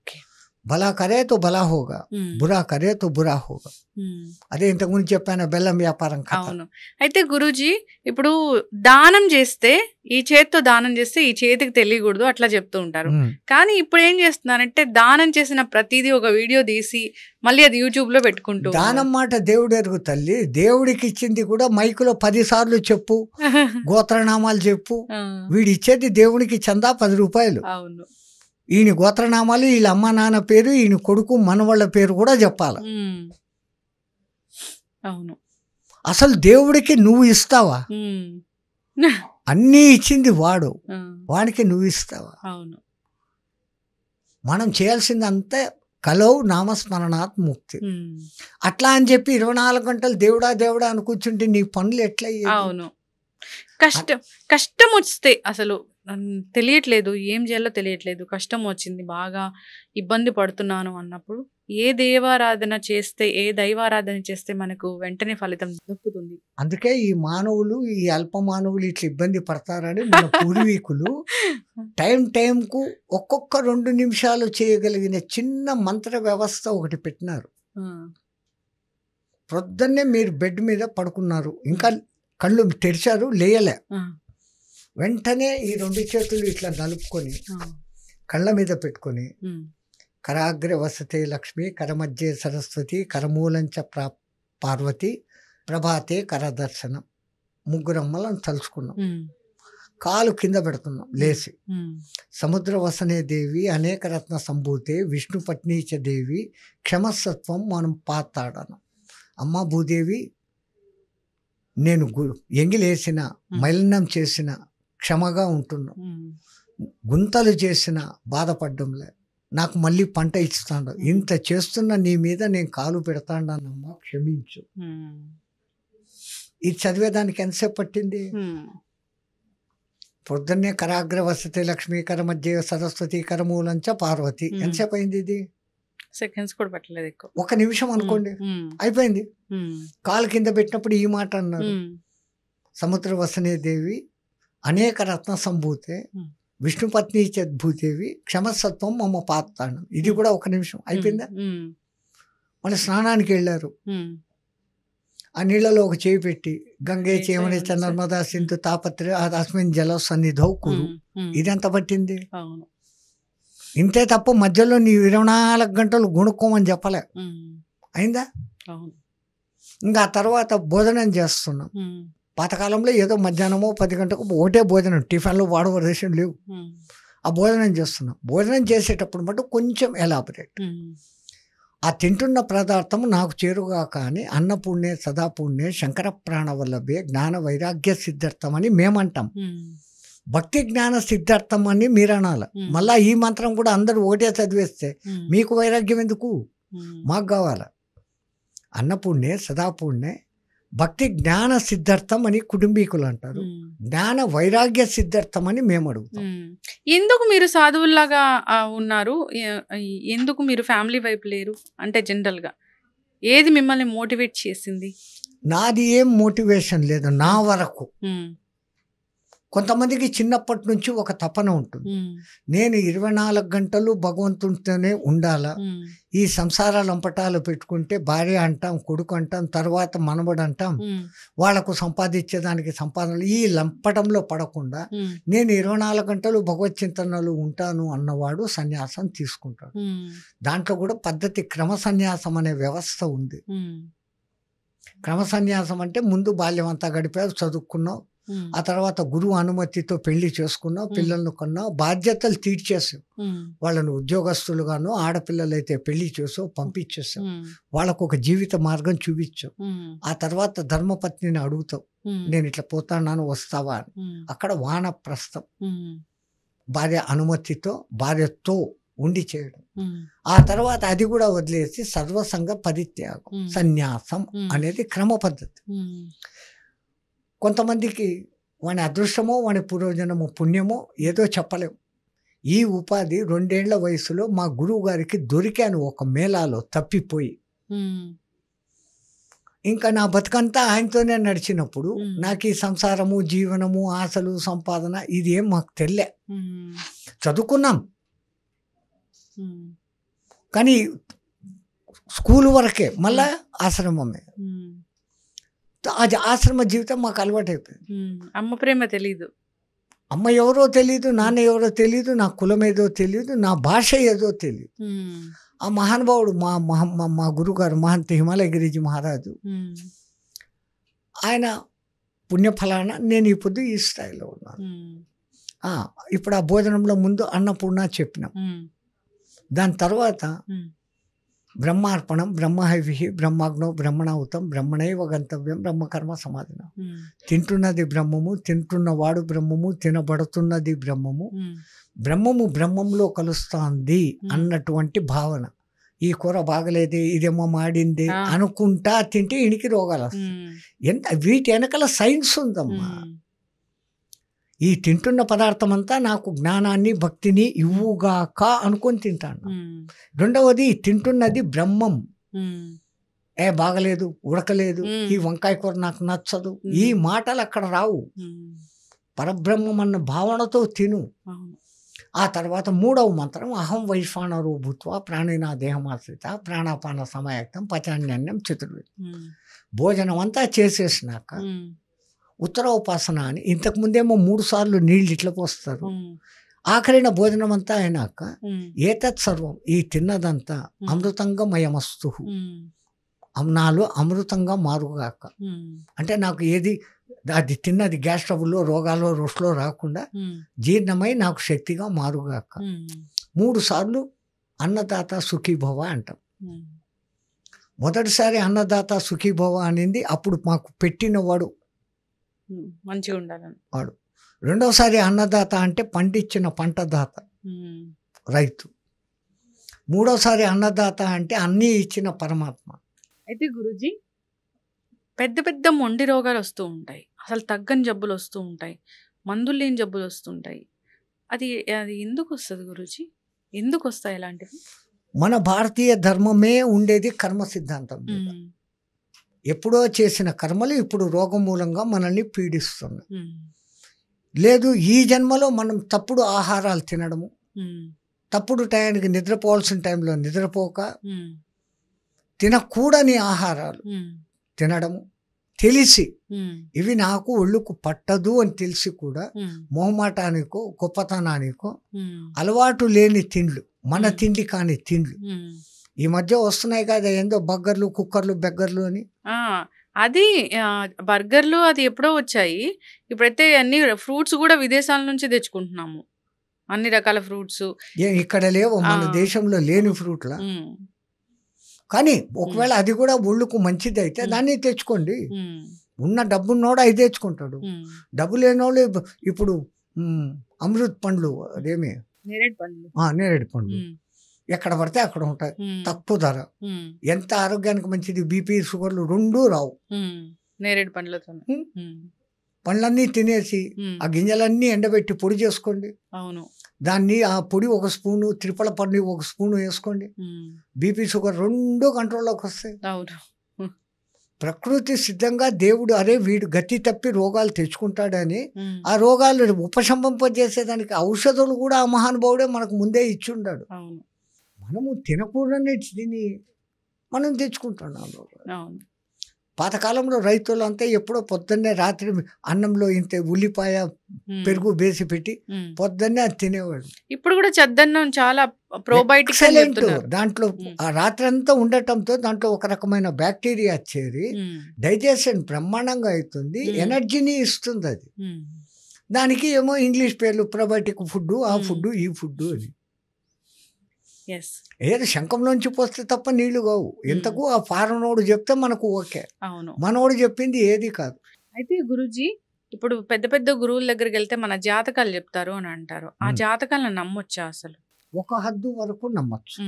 Speaker 2: భలా కరే తో భలా హోగా, బురా కరే తో బురా హోగా. అదే ఇంతకుముందు చెప్పాను బెల్లం వ్యాపారం.
Speaker 1: అవును. అయితే గురూజీ, ఇప్పుడు దానం చేస్తే ఈ చేతితో దానం చేస్తే ఈ చేతికి తెలియకూడదు అట్లా చెప్తూ ఉంటారు. కానీ ఇప్పుడు ఏం చేస్తున్నారంటే దానం చేసిన ప్రతిదీ ఒక వీడియో తీసి మళ్ళీ అది యూట్యూబ్ లో పెట్టుకుంటూ.
Speaker 2: దానం మాట దేవుడు ఎరుగు తల్లి, దేవుడికి ఇచ్చింది కూడా మైకులో 10 సార్లు చెప్పు, గోత్రనామాలు చెప్పు. వీడు ఇచ్చేది దేవుడికి చందా 10 రూపాయలు.
Speaker 1: అవును.
Speaker 2: ఈయన గోత్రనామాలు, వీళ్ళ అమ్మ నాన్న పేరు, ఈయన కొడుకు మనవాళ్ళ పేరు కూడా చెప్పాలి.
Speaker 1: అవును.
Speaker 2: అసలు దేవుడికి నువ్వు ఇస్తావా? అన్నీ ఇచ్చింది వాడు, వాడికి నువ్వు ఇస్తావా?
Speaker 1: అవును.
Speaker 2: మనం చేయాల్సింది అంతే కలౌ నామస్మరణాత్ ముక్తి. అట్లా అని చెప్పి 24 గంటలు దేవుడా దేవుడా అని కూర్చుంటే నీ పనులు ఎట్లా అయ్యేది?
Speaker 1: అవును. కష్టం వస్తే అసలు తెలియట్లేదు, ఏం చేయాలో తెలియట్లేదు, కష్టం వచ్చింది, బాగా ఇబ్బంది పడుతున్నాను అన్నప్పుడు ఏ దైవారాధన చేస్తే మనకు వెంటనే ఫలితం దక్కుతుంది.
Speaker 2: అందుకే ఈ మానవులు, ఈ అల్ప మానవులు ఇట్లా ఇబ్బంది పడతారని మన పూర్వీకులు టైంకు ఒక్కొక్క 2 నిమిషాలు చేయగలిగిన చిన్న మంత్ర వ్యవస్థ ఒకటి పెట్టినారు. ప్రొద్దున్నే మీరు బెడ్ మీద పడుకున్నారు, ఇంకా కళ్ళు తెరిచారు, లేయలే, వెంటనే ఈ 2 చేతులు ఇట్లా నలుపుకొని కళ్ళ మీద పెట్టుకొని కరాగ్ర వసతే లక్ష్మి, కరమధ్యే సరస్వతి, కరమూలంచ పార్వతి, ప్రభాతే కరదర్శనం, 3 అమ్మలను తలుచుకున్నాం. కాలు కింద పెడుతున్నాం లేచి. సముద్ర వసనే దేవి, అనేక రత్న సంభూతే, విష్ణు పత్నీచ దేవి, క్షమసత్వం మనం పాతాడను. అమ్మ భూదేవి, నేను ఎంగిలేసిన, మలినం చేసిన క్షమగా ఉంటున్నా, గుంతలు చేసిన బాధపడ్డంలే, నాకు మళ్ళీ పంట ఇస్తాను, ఇంత చేస్తున్న నీ మీద నేను కాలు పెడతానమ్మా, క్షమించు. ఇది చదివేదానికి ఎంతసేపు పట్టింది? పొద్దున్నే కరాగ్ర వసతి లక్ష్మీ, కరమధ్య సరస్వతి, కరమూలంచ పార్వతి, ఎంతసేపు అయింది? ఇది
Speaker 1: సెకండ్స్ కూడా పట్టలేదు, ఎక్కువ
Speaker 2: 1 నిమిషం అనుకోండి, అయిపోయింది. కాలు కింద పెట్టినప్పుడు ఈ మాట అన్నారు, సముద్ర వసనే దేవి, అనేక రత్న సంభూతే, విష్ణుపత్ని భూదేవి, క్షమసత్వం మమ్మ పాతాను. ఇది కూడా 1 నిమిషం అయిపోయిందా? మళ్ళీ స్నానానికి వెళ్ళారు, ఆ నీళ్ళలో ఒక చేయి పెట్టి గంగే చేమని నర్మదా సింధు తాపత్ర అస్మిన్ జల సన్నిధౌ కురు, ఇదెంత పట్టింది? ఇంతే తప్ప మధ్యలో నీ 24 గంటలు గుణుక్కోమని చెప్పలే, అయిందా? ఇంకా ఆ తర్వాత భోజనం చేస్తున్నాం. పాతకాలంలో ఏదో మధ్యాహ్నమో 10 గంటలకు ఒకటే భోజనం, టిఫిన్లు వాడవలసిన లేవు. ఆ భోజనం చేస్తున్నాం. భోజనం చేసేటప్పుడు మటు కొంచెం ఎలాబరేట్, ఆ తింటున్న పదార్థం నాకు చేరుగా కానీ అన్నపూర్ణే సదాపూర్ణే శంకర ప్రాణవల్లభే జ్ఞాన వైరాగ్య సిద్ధార్థం అని మేమంటాం. భక్తి జ్ఞాన సిద్ధార్థం అని మీరు అనాలి. మళ్ళీ ఈ మంత్రం కూడా అందరూ ఒకటే చదివేస్తే మీకు వైరాగ్యం ఎందుకు? మాకు కావాలి. అన్నపూర్ణే సదాపూర్ణే భక్తి జ్ఞాన సిద్ధార్థం అని కుటుంబీకులు అంటారు, జ్ఞాన వైరాగ్య సిద్ధార్థం అని మేము అడుగుతాం.
Speaker 1: ఎందుకు మీరు సాధువుల్లాగా ఉన్నారు? ఎందుకు మీరు ఫ్యామిలీ వైపు లేరు? అంటే జనరల్గా ఏది మిమ్మల్ని మోటివేట్ చేసింది?
Speaker 2: నాది ఏం మోటివేషన్ లేదు నా వరకు. కొంతమందికి చిన్నప్పటి నుంచి ఒక తపన ఉంటుంది, నేను 24 గంటలు భగవంతుడితోనే ఉండాలా, ఈ సంసార లంపటాలు పెట్టుకుంటే భార్య అంటాం, కొడుకు అంటాం, తర్వాత మనవడు అంటాం, వాళ్లకు సంపాదించేదానికి సంపాదనలు, ఈ లంపటంలో పడకుండా నేను 24 గంటలు భగవత్ చింతనలు ఉంటాను అన్నవాడు సన్యాసం తీసుకుంటాడు. దాంట్లో కూడా పద్ధతి, క్రమ సన్యాసం అనే వ్యవస్థ ఉంది. క్రమ సన్యాసం అంటే ముందు బాల్యం అంతా గడిపావు, చదువుకున్నావు, ఆ తర్వాత గురువు అనుమతితో పెళ్లి చేసుకున్నావు, పిల్లలను కొన్నావు, బాధ్యతలు తీర్చేసావు, వాళ్ళను ఉద్యోగస్తులుగాను, ఆడపిల్లలైతే పెళ్లి చేసావు, పంపించేసావు, వాళ్ళకు ఒక జీవిత మార్గం చూపించావు. ఆ తర్వాత ధర్మపత్నిని అడుగుతావు, నేను ఇట్లా పోతాను వస్తావా అని. అక్కడ వానప్రస్థం, భార్య అనుమతితో భార్యతో ఉండి చేయడం. ఆ తర్వాత అది కూడా వదిలేసి సర్వసంగ పరిత్యాగం, సన్యాసం అనేది క్రమ పద్ధతి. కొంతమందికి వాని అదృష్టమో వాని పూర్వజనమో పుణ్యమో ఏదో చెప్పలేము. ఈ ఉపాధి 2 ఏళ్ల వయసులో మా గురువు గారికి దొరికాను ఒక మేళాలో తప్పిపోయి. ఇంకా నా బతుకంతా ఆయనతోనే నడిచినప్పుడు నాకు ఈ సంసారము, జీవనము, ఆశలు, సంపాదన ఇది ఏం మాకు తెలియలే. చదువుకున్నాం కానీ స్కూల్ వరకే, మళ్ళా ఆశ్రమమే. అది ఆశ్రమ జీవితం మాకు అలవాటు అయిపోయింది.
Speaker 1: అమ్మ ప్రేమ తెలీదు,
Speaker 2: అమ్మ ఎవరో తెలీదు, నాన్న ఎవరో తెలీదు, నా కులం ఏదో తెలీదు, నా భాష ఏదో తెలీదు. ఆ మహానుభావుడు మా గురుగారు మహంత హిమాలయగిరిజీ మహారాజు, ఆయన పుణ్యఫలాన నేను ఇప్పుడు ఈ స్థాయిలో ఉన్నాను. ఇప్పుడు ఆ భోజనంలో ముందు అన్నపూర్ణ చెప్పినాం. దాని తర్వాత బ్రహ్మార్పణం, బ్రహ్మహవి, బ్రహ్మాగ్నో బ్రహ్మణాహుతం, బ్రహ్మణైవ గంతవ్యం, బ్రహ్మకర్మ సమాధినం. తింటున్నది బ్రహ్మము, తింటున్నవాడు బ్రహ్మము, తినబడుతున్నది బ్రహ్మము, బ్రహ్మము బ్రహ్మంలో కలుస్తుంది అన్నటువంటి భావన. ఈ కూర బాగలేదే, ఇదేమో మాడింది అనుకుంటా తింటే ఇనికి రోగాలు వస్తాయి. ఎంత వీటి వెనకాల సైన్స్ ఉందమ్మా. ఈ తింటున్న పదార్థం అంతా నాకు జ్ఞానాన్ని భక్తిని ఇవ్వుగాక అనుకొని తింటాను. రెండవది తింటున్నది బ్రహ్మం. బాగలేదు, ఉడకలేదు, ఈ వంకాయ కూర నాకు నచ్చదు, ఈ మాటలు అక్కడ రావు. పరబ్రహ్మం అన్న భావనతో తిను. ఆ తర్వాత మూడవ మంత్రం అహం వైశ్వానరో భూత్వా ప్రాణినా దేహమాశ్రిత ప్రాణాపాన సమాయక్తం పచాన్యన్యం చతుర్వేది. భోజనం అంతా చేసేసినాక ఉత్తరోపాసన అని ఇంతకుముందేమో 3 సార్లు నీళ్ళు ఇట్లా పోస్తారు. ఆఖరిన భోజనం అంతా అయినాక ఏతత్ సర్వం, ఈ తిన్నదంతా అమృతంగా మయమస్తు, నాలో అమృతంగా మారుగాక. అంటే నాకు ఏది అది తిన్నది గ్యాస్ ట్రబుల్లో రోగాలు రొస్ట్లో రాకుండా జీర్ణమై నాకు శక్తిగా మారుగాక. 3 సార్లు అన్నదాత సుఖీభవ అంటాం. మొదటిసారి అన్నదాత సుఖీభవ అనింది అప్పుడు మాకు పెట్టినవాడు
Speaker 1: మంచిగా ఉండాలని
Speaker 2: వాడు. రెండవసారి అన్నదాత అంటే పండించిన పంటదాత రైతు. మూడవసారి అన్నదాత అంటే అన్నీ ఇచ్చిన పరమాత్మ.
Speaker 1: అయితే గురూజీ, పెద్ద పెద్ద మొండి రోగాలు వస్తూ ఉంటాయి, అసలు తగ్గని జబ్బులు వస్తూ ఉంటాయి, మందులు లేని జబ్బులు వస్తుంటాయి. అది అది ఎందుకు వస్తుంది గురూజీ? ఎందుకు వస్తాయి ఇలాంటివి?
Speaker 2: మన భారతీయ ధర్మమే ఉండేది కర్మ సిద్ధాంతం మీద. ఎప్పుడో చేసిన కర్మలు ఇప్పుడు రోగం మూలంగా మనల్ని పీడిస్తున్నాయి. లేదు, ఈ జన్మలో మనం తప్పుడు ఆహారాలు తినడము, తప్పుడు టయానికి నిద్రపోవాల్సిన టైంలో నిద్రపోక, తినకూడని ఆహారాలు తినడము, తెలిసి ఇవి నాకు ఒళ్ళుకు పట్టదు అని తెలిసి కూడా మొహమాటానికో గొప్పతనానికో అలవాటు లేని తిండ్లు, మన తిండి కాని తిండ్లు ఈ మధ్య వస్తున్నాయి కదా, ఏందో బర్గర్లు, కుక్కర్లు, బెగ్గర్లు అని.
Speaker 1: అది బర్గర్లు అది ఎప్పుడో వచ్చాయి. ఇప్పుడైతే అన్ని ఫ్రూట్స్ కూడా విదేశాల నుంచి తెచ్చుకుంటున్నాము, అన్ని రకాల ఫ్రూట్స్.
Speaker 2: ఇక్కడ లేవు మన దేశంలో లేని ఫ్రూట్లా. కానీ ఒకవేళ అది కూడా ఒళ్ళుకు మంచిది అయితే దాన్ని తెచ్చుకోండి. ఉన్న డబ్బున్నోడు అవి తెచ్చుకుంటాడు. డబ్బు లేనోళ్ళు ఇప్పుడు అమృత్ పండ్లు, అదేమి నేరేడు పండ్లు ఎక్కడ పడితే అక్కడ ఉంటాయి, తక్కువ ధర, ఎంత ఆరోగ్యానికి మంచిది. బీపీ షుగర్లు 2 రావు
Speaker 1: నేరేడు పండ్లతో.
Speaker 2: పండ్లన్నీ తినేసి ఆ గింజలన్నీ ఎండబెట్టి పొడి చేసుకోండి.
Speaker 1: అవును,
Speaker 2: దాన్ని ఆ పొడి 1 స్పూను, త్రిపల పండు 1 స్పూను వేసుకోండి. బీపీ షుగర్ 2 కంట్రోల్లోకి వస్తాయి.
Speaker 1: అవును,
Speaker 2: ప్రకృతి సిద్ధంగా దేవుడు అరే వీడు గతి తప్పి రోగాలు తెచ్చుకుంటాడని ఆ రోగాలు ఉపశమింపజేసేదానికి ఔషధాలు కూడా ఆ మహానుభావుడే మనకు ముందే ఇచ్చి ఉన్నాడు. మనము తినకూడని తిని మనం తెచ్చుకుంటున్నాం. పాతకాలంలో రైతులు అంతా ఎప్పుడో పొద్దున్నే రాత్రి అన్నంలో ఇంత ఉల్లిపాయ పెరుగు వేసి పెట్టి పొద్దున్నే అది తినేవాడు.
Speaker 1: ఇప్పుడు కూడా చద్దన్నం చాలా ప్రోబయోటిక్స్
Speaker 2: దాంట్లో ఆ రాత్రి అంతా ఉండటంతో దాంట్లో ఒక రకమైన బ్యాక్టీరియా చేరి డైజెషన్ బ్రహ్మాండంగా అవుతుంది, ఎనర్జీని ఇస్తుంది. అది దానికి ఏమో ఇంగ్లీష్ పేర్లు ప్రోబయోటిక్ ఫుడ్, ఆ ఫుడ్, ఈ ఫుడ్ అని. ఏది శంఖంలోంచి పోస్తే తప్ప నీళ్లు కావు. ఎంతకు ఆ ఫారెనోడు చెప్తే మనకు ఓకే, మనోడు చెప్పింది ఏది కాదు.
Speaker 1: అయితే గురూజీ, ఇప్పుడు పెద్ద పెద్ద గురువుల దగ్గరికి వెళ్తే మన జాతకాలు చెప్తారు అని అంటారు. ఆ జాతకాలను నమ్మొచ్చా? అసలు
Speaker 2: ఒక హద్దు వరకు నమ్మచ్చు,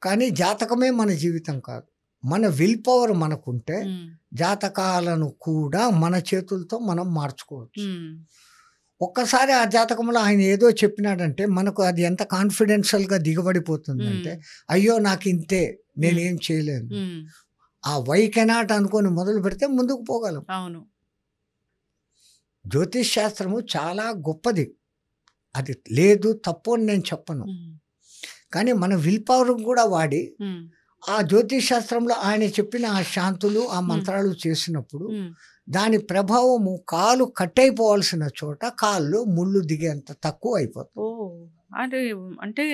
Speaker 2: కానీ జాతకమే మన జీవితం కాదు. మన విల్ పవర్ మనకుంటే జాతకాలను కూడా మన చేతులతో మనం మార్చుకోవచ్చు. ఒక్కసారి ఆ జాతకంలో ఆయన ఏదో చెప్పినాడంటే మనకు అది ఎంత కాన్ఫిడెన్షియల్గా దిగబడిపోతుందంటే, అయ్యో నాకు ఇంతే, నేనేం చేయలేను, ఆ వై కెనాట్ అనుకొని మొదలు పెడితే ముందుకు పోగలం.
Speaker 1: అవును,
Speaker 2: జ్యోతిష్ శాస్త్రము చాలా గొప్పది, అది లేదు తప్పు అని నేను చెప్పను. కానీ మన విల్ పవర్ కూడా వాడి ఆ జ్యోతిష్ శాస్త్రంలో ఆయన చెప్పిన ఆ శాంతులు, ఆ మంత్రాలు చేసినప్పుడు దాని ప్రభావము కాలు కట్టయిపోవాల్సిన చోట కాళ్ళు ముళ్ళు దిగేంత తక్కువ అయిపోతుంది.
Speaker 1: అంటే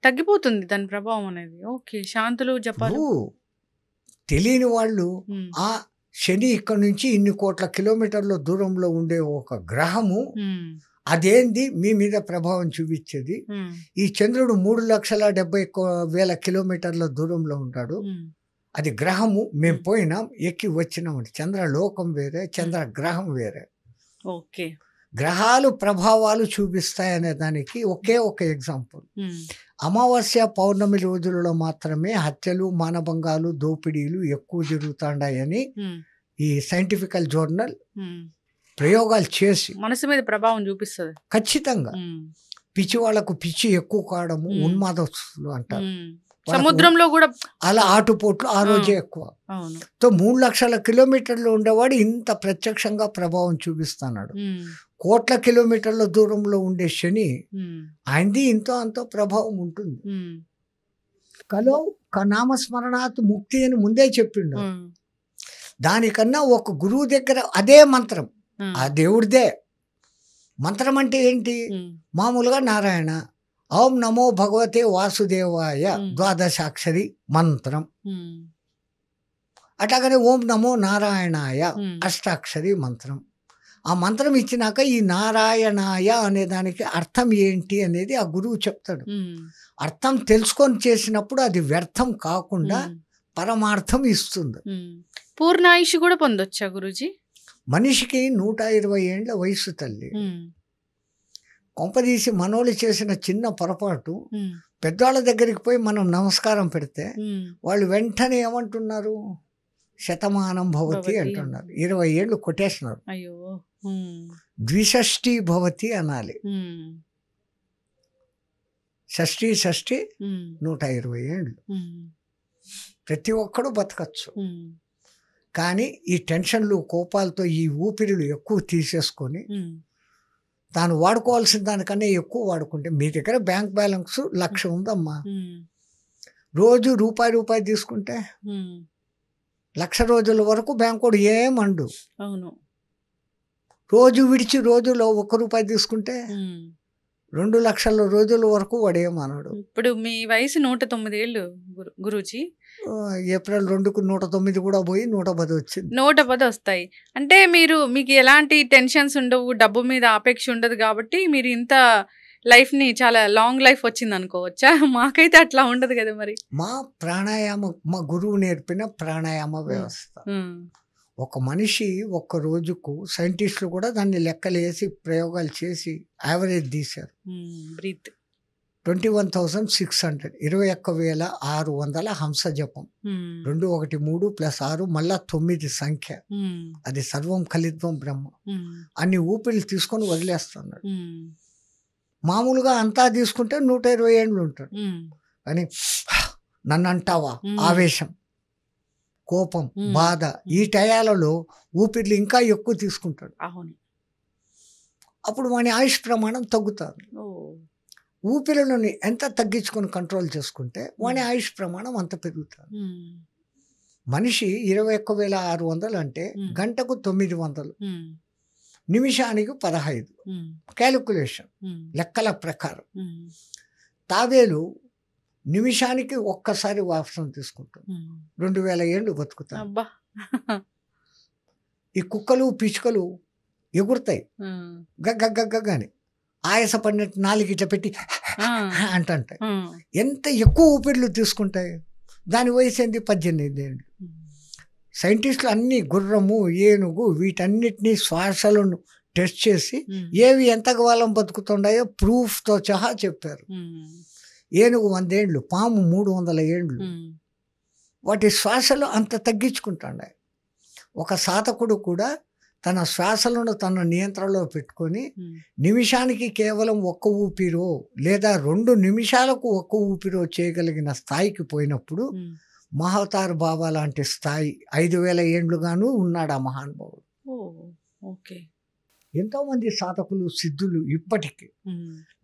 Speaker 1: తగ్గిపోతుంది దాని ప్రభావం అనేది. ఓకే, శాంతులు జపాలు
Speaker 2: తెలియని వాళ్ళు ఆ శని ఇక్కడ నుంచి ఇన్ని కోట్ల కిలోమీటర్ల దూరంలో ఉండే ఒక గ్రహము అదేంది మీ మీద ప్రభావం చూపించేది. ఈ చంద్రుడు 3,70,000 కిలోమీటర్ల దూరంలో ఉంటాడు. అది గ్రహము. మేము పోయినాం, ఎక్కి వచ్చినామండి. చంద్రలోకం వేరే, చంద్రగ్రహం వేరే.
Speaker 1: ఓకే,
Speaker 2: గ్రహాలు ప్రభావాలు చూపిస్తాయనే దానికి ఒకే ఒక ఎగ్జాంపుల్. అమావాస్య పౌర్ణమి రోజులలో మాత్రమే హత్యలు, మానభంగాలు, దోపిడీలు ఎక్కువ జరుగుతాయి ఈ సైంటిఫికల్ జర్నల్ ప్రయోగాలు చేసి
Speaker 1: మనసు మీద ప్రభావం చూపిస్తుంది.
Speaker 2: ఖచ్చితంగా పిచ్చి వాళ్ళకు పిచ్చి ఎక్కువ కావడము ఉన్మాదస్తులు అంటారు.
Speaker 1: సముద్రంలో కూడా
Speaker 2: అలా ఆటుపోట్లు ఆ రోజే ఎక్కువ. 3,00,000 కిలోమీటర్లు ఉండేవాడు ఇంత ప్రత్యక్షంగా ప్రభావం చూపిస్తున్నాడు. కోట్ల కిలోమీటర్ల దూరంలో ఉండే శని ఆయనది ఇంతో అంతో ప్రభావం ఉంటుంది. కలో నామస్మరణాత్ ముక్తి అని ముందే చెప్పిండు. దానికన్నా ఒక గురువు దగ్గర అదే మంత్రం, ఆ దేవుడిదే మంత్రం. అంటే ఏంటి? మామూలుగా నారాయణ ఓం నమో భగవతే వాసుదేవాయ ద్వాదశాక్షరి మంత్రం. అట్లాగనే ఓం నమో నారాయణాయ అష్టాక్షరి మంత్రం. ఆ మంత్రం ఇచ్చినాక ఈ నారాయణాయ అనే దానికి అర్థం ఏంటి అనేది ఆ గురువు చెప్తాడు. అర్థం తెలుసుకొని చేసినప్పుడు అది వ్యర్థం కాకుండా పరమార్థం ఇస్తుంది.
Speaker 1: పూర్ణాయుష్ కూడా పొందొచ్చా గురూజీ?
Speaker 2: మనిషికి 120 ఏండ్ల వయసు తల్లి. కొంపదీసి మనోళ్ళు చేసిన చిన్న పొరపాటు పెద్దవాళ్ళ దగ్గరికి పోయి మనం నమస్కారం పెడితే వాళ్ళు వెంటనే ఏమంటున్నారు? శతమానం భవతి అంటున్నారు. 20 ఏళ్ళు కొట్టేస్తున్నారు. ద్విషష్ఠి భవతి అనాలి. షష్ఠి 120 ఏళ్ళు. ప్రతి ఒక్కడు బతకచ్చు. కానీ ఈ టెన్షన్లు, కోపాలతో ఈ ఊపిరిలు ఎక్కువ తీసేసుకొని తాను వాడుకోవాల్సిన దానికన్నా ఎక్కువ వాడుకుంటే, మీ దగ్గర బ్యాంక్ బ్యాలెన్స్ 1,00,000 ఉందమ్మా, రోజు రూపాయి తీసుకుంటే 1,00,000 రోజుల వరకు బ్యాంకుడు ఏమండు.
Speaker 1: అవును.
Speaker 2: రోజు విడిచి రోజులో ₹1 తీసుకుంటే 2,00,000 రోజుల వరకు వాడేమన్నాడు.
Speaker 1: ఇప్పుడు మీ వయసు 109 ఏళ్ళు గురూజీ.
Speaker 2: ఏప్రిల్ 2కు 109 కూడా పోయి 110 వచ్చింది.
Speaker 1: 110 వస్తాయి అంటే మీకు ఎలాంటి టెన్షన్స్ ఉండవు, డబ్బు మీద ఆపేక్ష ఉండదు కాబట్టి మీరు ఇంత లైఫ్ని చాలా లాంగ్ లైఫ్ వచ్చింది అనుకోవచ్చా? మాకైతే అట్లా ఉండదు కదా. మరి
Speaker 2: మా ప్రాణాయామ, మా గురువు నేర్పిన ప్రాణాయామ వ్యవస్థ. ఒక మనిషి ఒక్క రోజుకు సైంటిస్టులు కూడా దాన్ని లెక్కలేసి ప్రయోగాలు చేసి యావరేజ్ తీశారు.
Speaker 1: బ్రీత్
Speaker 2: 21,600 21,600 హంస జపం. 213 + 6 మళ్ళా 9 సంఖ్య. అది సర్వం కలిత్వం బ్రహ్మ. అన్ని ఊపిరి తీసుకొని వదిలేస్తున్నాడు. మామూలుగా అంతా తీసుకుంటే 120 ఏళ్ళు ఉంటాడు. కానీ నన్ను అంటావా, ఆవేశం, కోపం, బాధ, ఈ టయాలలో ఊపిర్లు ఇంకా ఎక్కువ తీసుకుంటాడు. అప్పుడు మన ఆయుష్ ప్రమాణం తగ్గుతారు. ఊపిరిని ఎంత తగ్గించుకొని కంట్రోల్ చేసుకుంటే వాని ఆయుష్ ప్రమాణం అంత పెరుగుతుంది. మనిషి 21,600 అంటే గంటకు 900, నిమిషానికి 15. క్యాలిక్యులేషన్ లెక్కల ప్రకారం తావేలు నిమిషానికి ఒక్కసారి వాసన తీసుకుంటాం. 2,000 ఏళ్ళు బతుకుతాయి. ఈ కుక్కలు పిచ్చుకలు ఎగురుతాయి గగ్గని, ఆయాసపడినట్టు 4 ఇట్లా పెట్టి అంటుంటాయి. ఎంత ఎక్కువ ఊపిర్లు తీసుకుంటాయి. దాని వయసు ఏంది? 18 ఏళ్ళు. సైంటిస్టులు అన్ని గుర్రము, ఏనుగు వీటన్నిటినీ శ్వాసలను టెస్ట్ చేసి ఏవి ఎంతకాలం బతుకుతున్నాయో ప్రూఫ్తో సహా చెప్పారు. ఏనుగు 100 ఏళ్ళు, పాము 300 ఏళ్ళు. వాటి శ్వాసలు అంత తగ్గించుకుంటున్నాయి. ఒక సాధకుడు కూడా తన శ్వాసలను తన నియంత్రణలో పెట్టుకొని నిమిషానికి కేవలం 1 ఊపిరో లేదా 2 నిమిషాలకు 1 ఊపిరో చేయగలిగిన స్థాయికి పోయినప్పుడు మహావతార్ బాబా లాంటి స్థాయి 5,000 ఏండ్లుగాను ఉన్నాడు ఆ మహానుభావుడు. ఎంతోమంది సాధకులు, సిద్ధులు ఇప్పటికీ.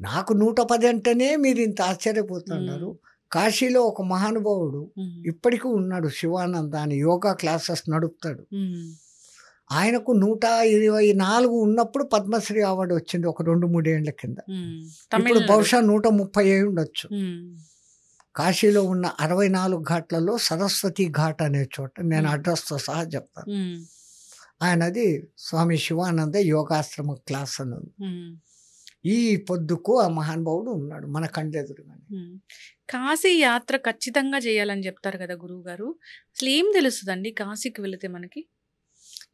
Speaker 2: నాకు 110 అంటేనే మీరు ఇంత ఆశ్చర్యపోతున్నారు. కాశీలో ఒక మహానుభావుడు ఇప్పటికీ ఉన్నాడు, శివానంద అని, యోగా క్లాసెస్ నడుపుతాడు. ఆయనకు 124 ఉన్నప్పుడు పద్మశ్రీ అవార్డు వచ్చింది ఒక 2-3 ఏళ్ల కింద. ఇప్పుడు బహుశా 130 ఉండొచ్చు. కాశీలో ఉన్న 64 ఘాట్లలో సరస్వతి ఘాట్ అనే చోట నేను అడ్రస్తో సహా చెప్తాను. ఆయనది స్వామి శివానంద యోగాశ్రమ క్లాస్ అని ఉంది. ఈ పొద్దుకు ఆ మహానుభావుడు ఉన్నాడు మన కండెదురుగానే.
Speaker 1: కాశీ యాత్ర ఖచ్చితంగా చేయాలని చెప్తారు కదా గురువు గారు. అసలు ఏం తెలుస్తుందండి కాశీకి వెళితే మనకి?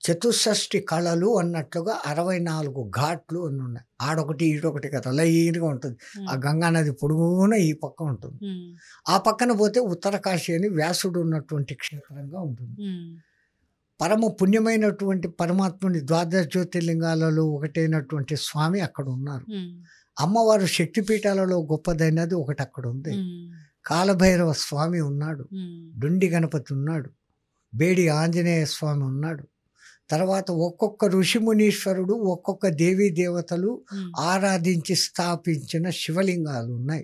Speaker 2: చతుషష్ఠి కళలు అన్నట్లుగా 64 ఘాట్లు అని ఉన్నాయి. ఆడొకటి ఈడొకటి కదా, లైన్గా ఉంటుంది. ఆ గంగా నది పొడుగున ఈ పక్క ఉంటుంది. ఆ పక్కన పోతే ఉత్తర కాశీ అని వ్యాసుడు ఉన్నటువంటి క్షేత్రంగా ఉంటుంది. పరమ పుణ్యమైనటువంటి పరమాత్ముని ద్వాదశ జ్యోతిర్లింగాలలో ఒకటైనటువంటి స్వామి అక్కడ ఉన్నారు. అమ్మవారు శక్తిపీఠాలలో గొప్పదైనది ఒకటి అక్కడ ఉంది. కాలభైరవ స్వామి ఉన్నాడు, డుండి గణపతి ఉన్నాడు, బేడి ఆంజనేయ స్వామి ఉన్నాడు. తర్వాత ఒక్కొక్క ఋషిమునీశ్వరుడు ఒక్కొక్క దేవీ దేవతలు ఆరాధించి స్థాపించిన శివలింగాలు ఉన్నాయి.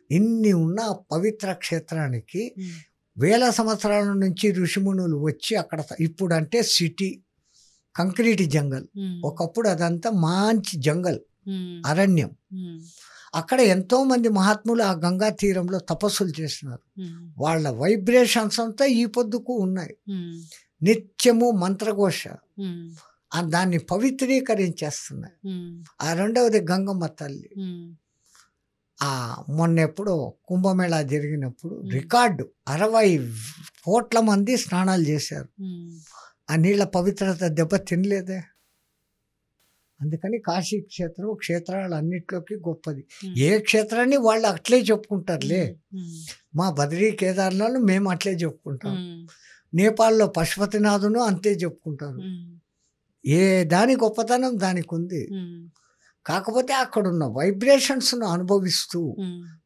Speaker 2: ఇన్ని ఉన్న పవిత్ర క్షేత్రానికి వేల సంవత్సరాల నుంచి ఋషిమునులు వచ్చి అక్కడ, ఇప్పుడు అంటే సిటీ కంక్రీట్ జంగల్, ఒకప్పుడు అదంతా మంచి జంగల్ అరణ్యం. అక్కడ ఎంతో మంది మహాత్ములు ఆ గంగా తీరంలో తపస్సులు చేసినారు. వాళ్ళ వైబ్రేషన్స్ అంతా ఈ పొద్దుకు ఉన్నాయి. నిత్యము మంత్రఘోష దాన్ని పవిత్రీకరించేస్తున్నాయి. ఆ రెండవది గంగమ్మ తల్లి. మొన్న ఎప్పుడో కుంభమేళా జరిగినప్పుడు రికార్డు 60 కోట్ల మంది స్నానాలు చేశారు. ఆ నీళ్ళ పవిత్రత దెబ్బ తినలేదే. అందుకని కాశీ క్షేత్రం క్షేత్రాలన్నిట్లోకి గొప్పది. ఏ క్షేత్రాన్ని వాళ్ళు అట్లే చెప్పుకుంటారులే. మా బద్రీ కేదార్నాథ్ను మేము అట్లే చెప్పుకుంటాం. నేపాల్లో పశుపతినాథును అంతే చెప్పుకుంటారు. ఏ దాని గొప్పతనం దానికి ఉంది. కాకపోతే అక్కడున్న వైబ్రేషన్స్ను అనుభవిస్తూ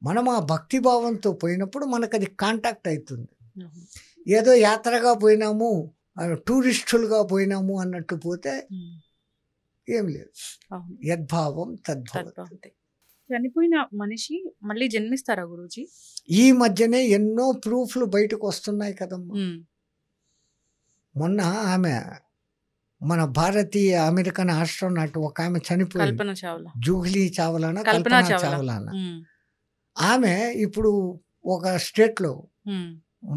Speaker 2: మనం ఆ భక్తి భావంతో పోయినప్పుడు మనకు అది కాంటాక్ట్ అవుతుంది. ఏదో యాత్రగా పోయినాము, టూరిస్టులుగా పోయినాము అన్నట్టు పోతే ఏం లేదు. యద్భావం తద్భావం.
Speaker 1: చనిపోయిన మనిషి మళ్ళీ జన్మిస్తారా గురూజీ?
Speaker 2: ఈ మధ్యనే ఎన్నో ప్రూఫ్లు బయటకు వస్తున్నాయి కదమ్మా. మొన్న ఆమె మన భారతీయ అమెరికన్ ఆస్ట్రోనాట్ ఒక ఆమె చనిపోయింది, జూహ్లీ చావ్లానా కల్పనా చావ్లానా. ఆమె ఇప్పుడు ఒక స్టేట్లో,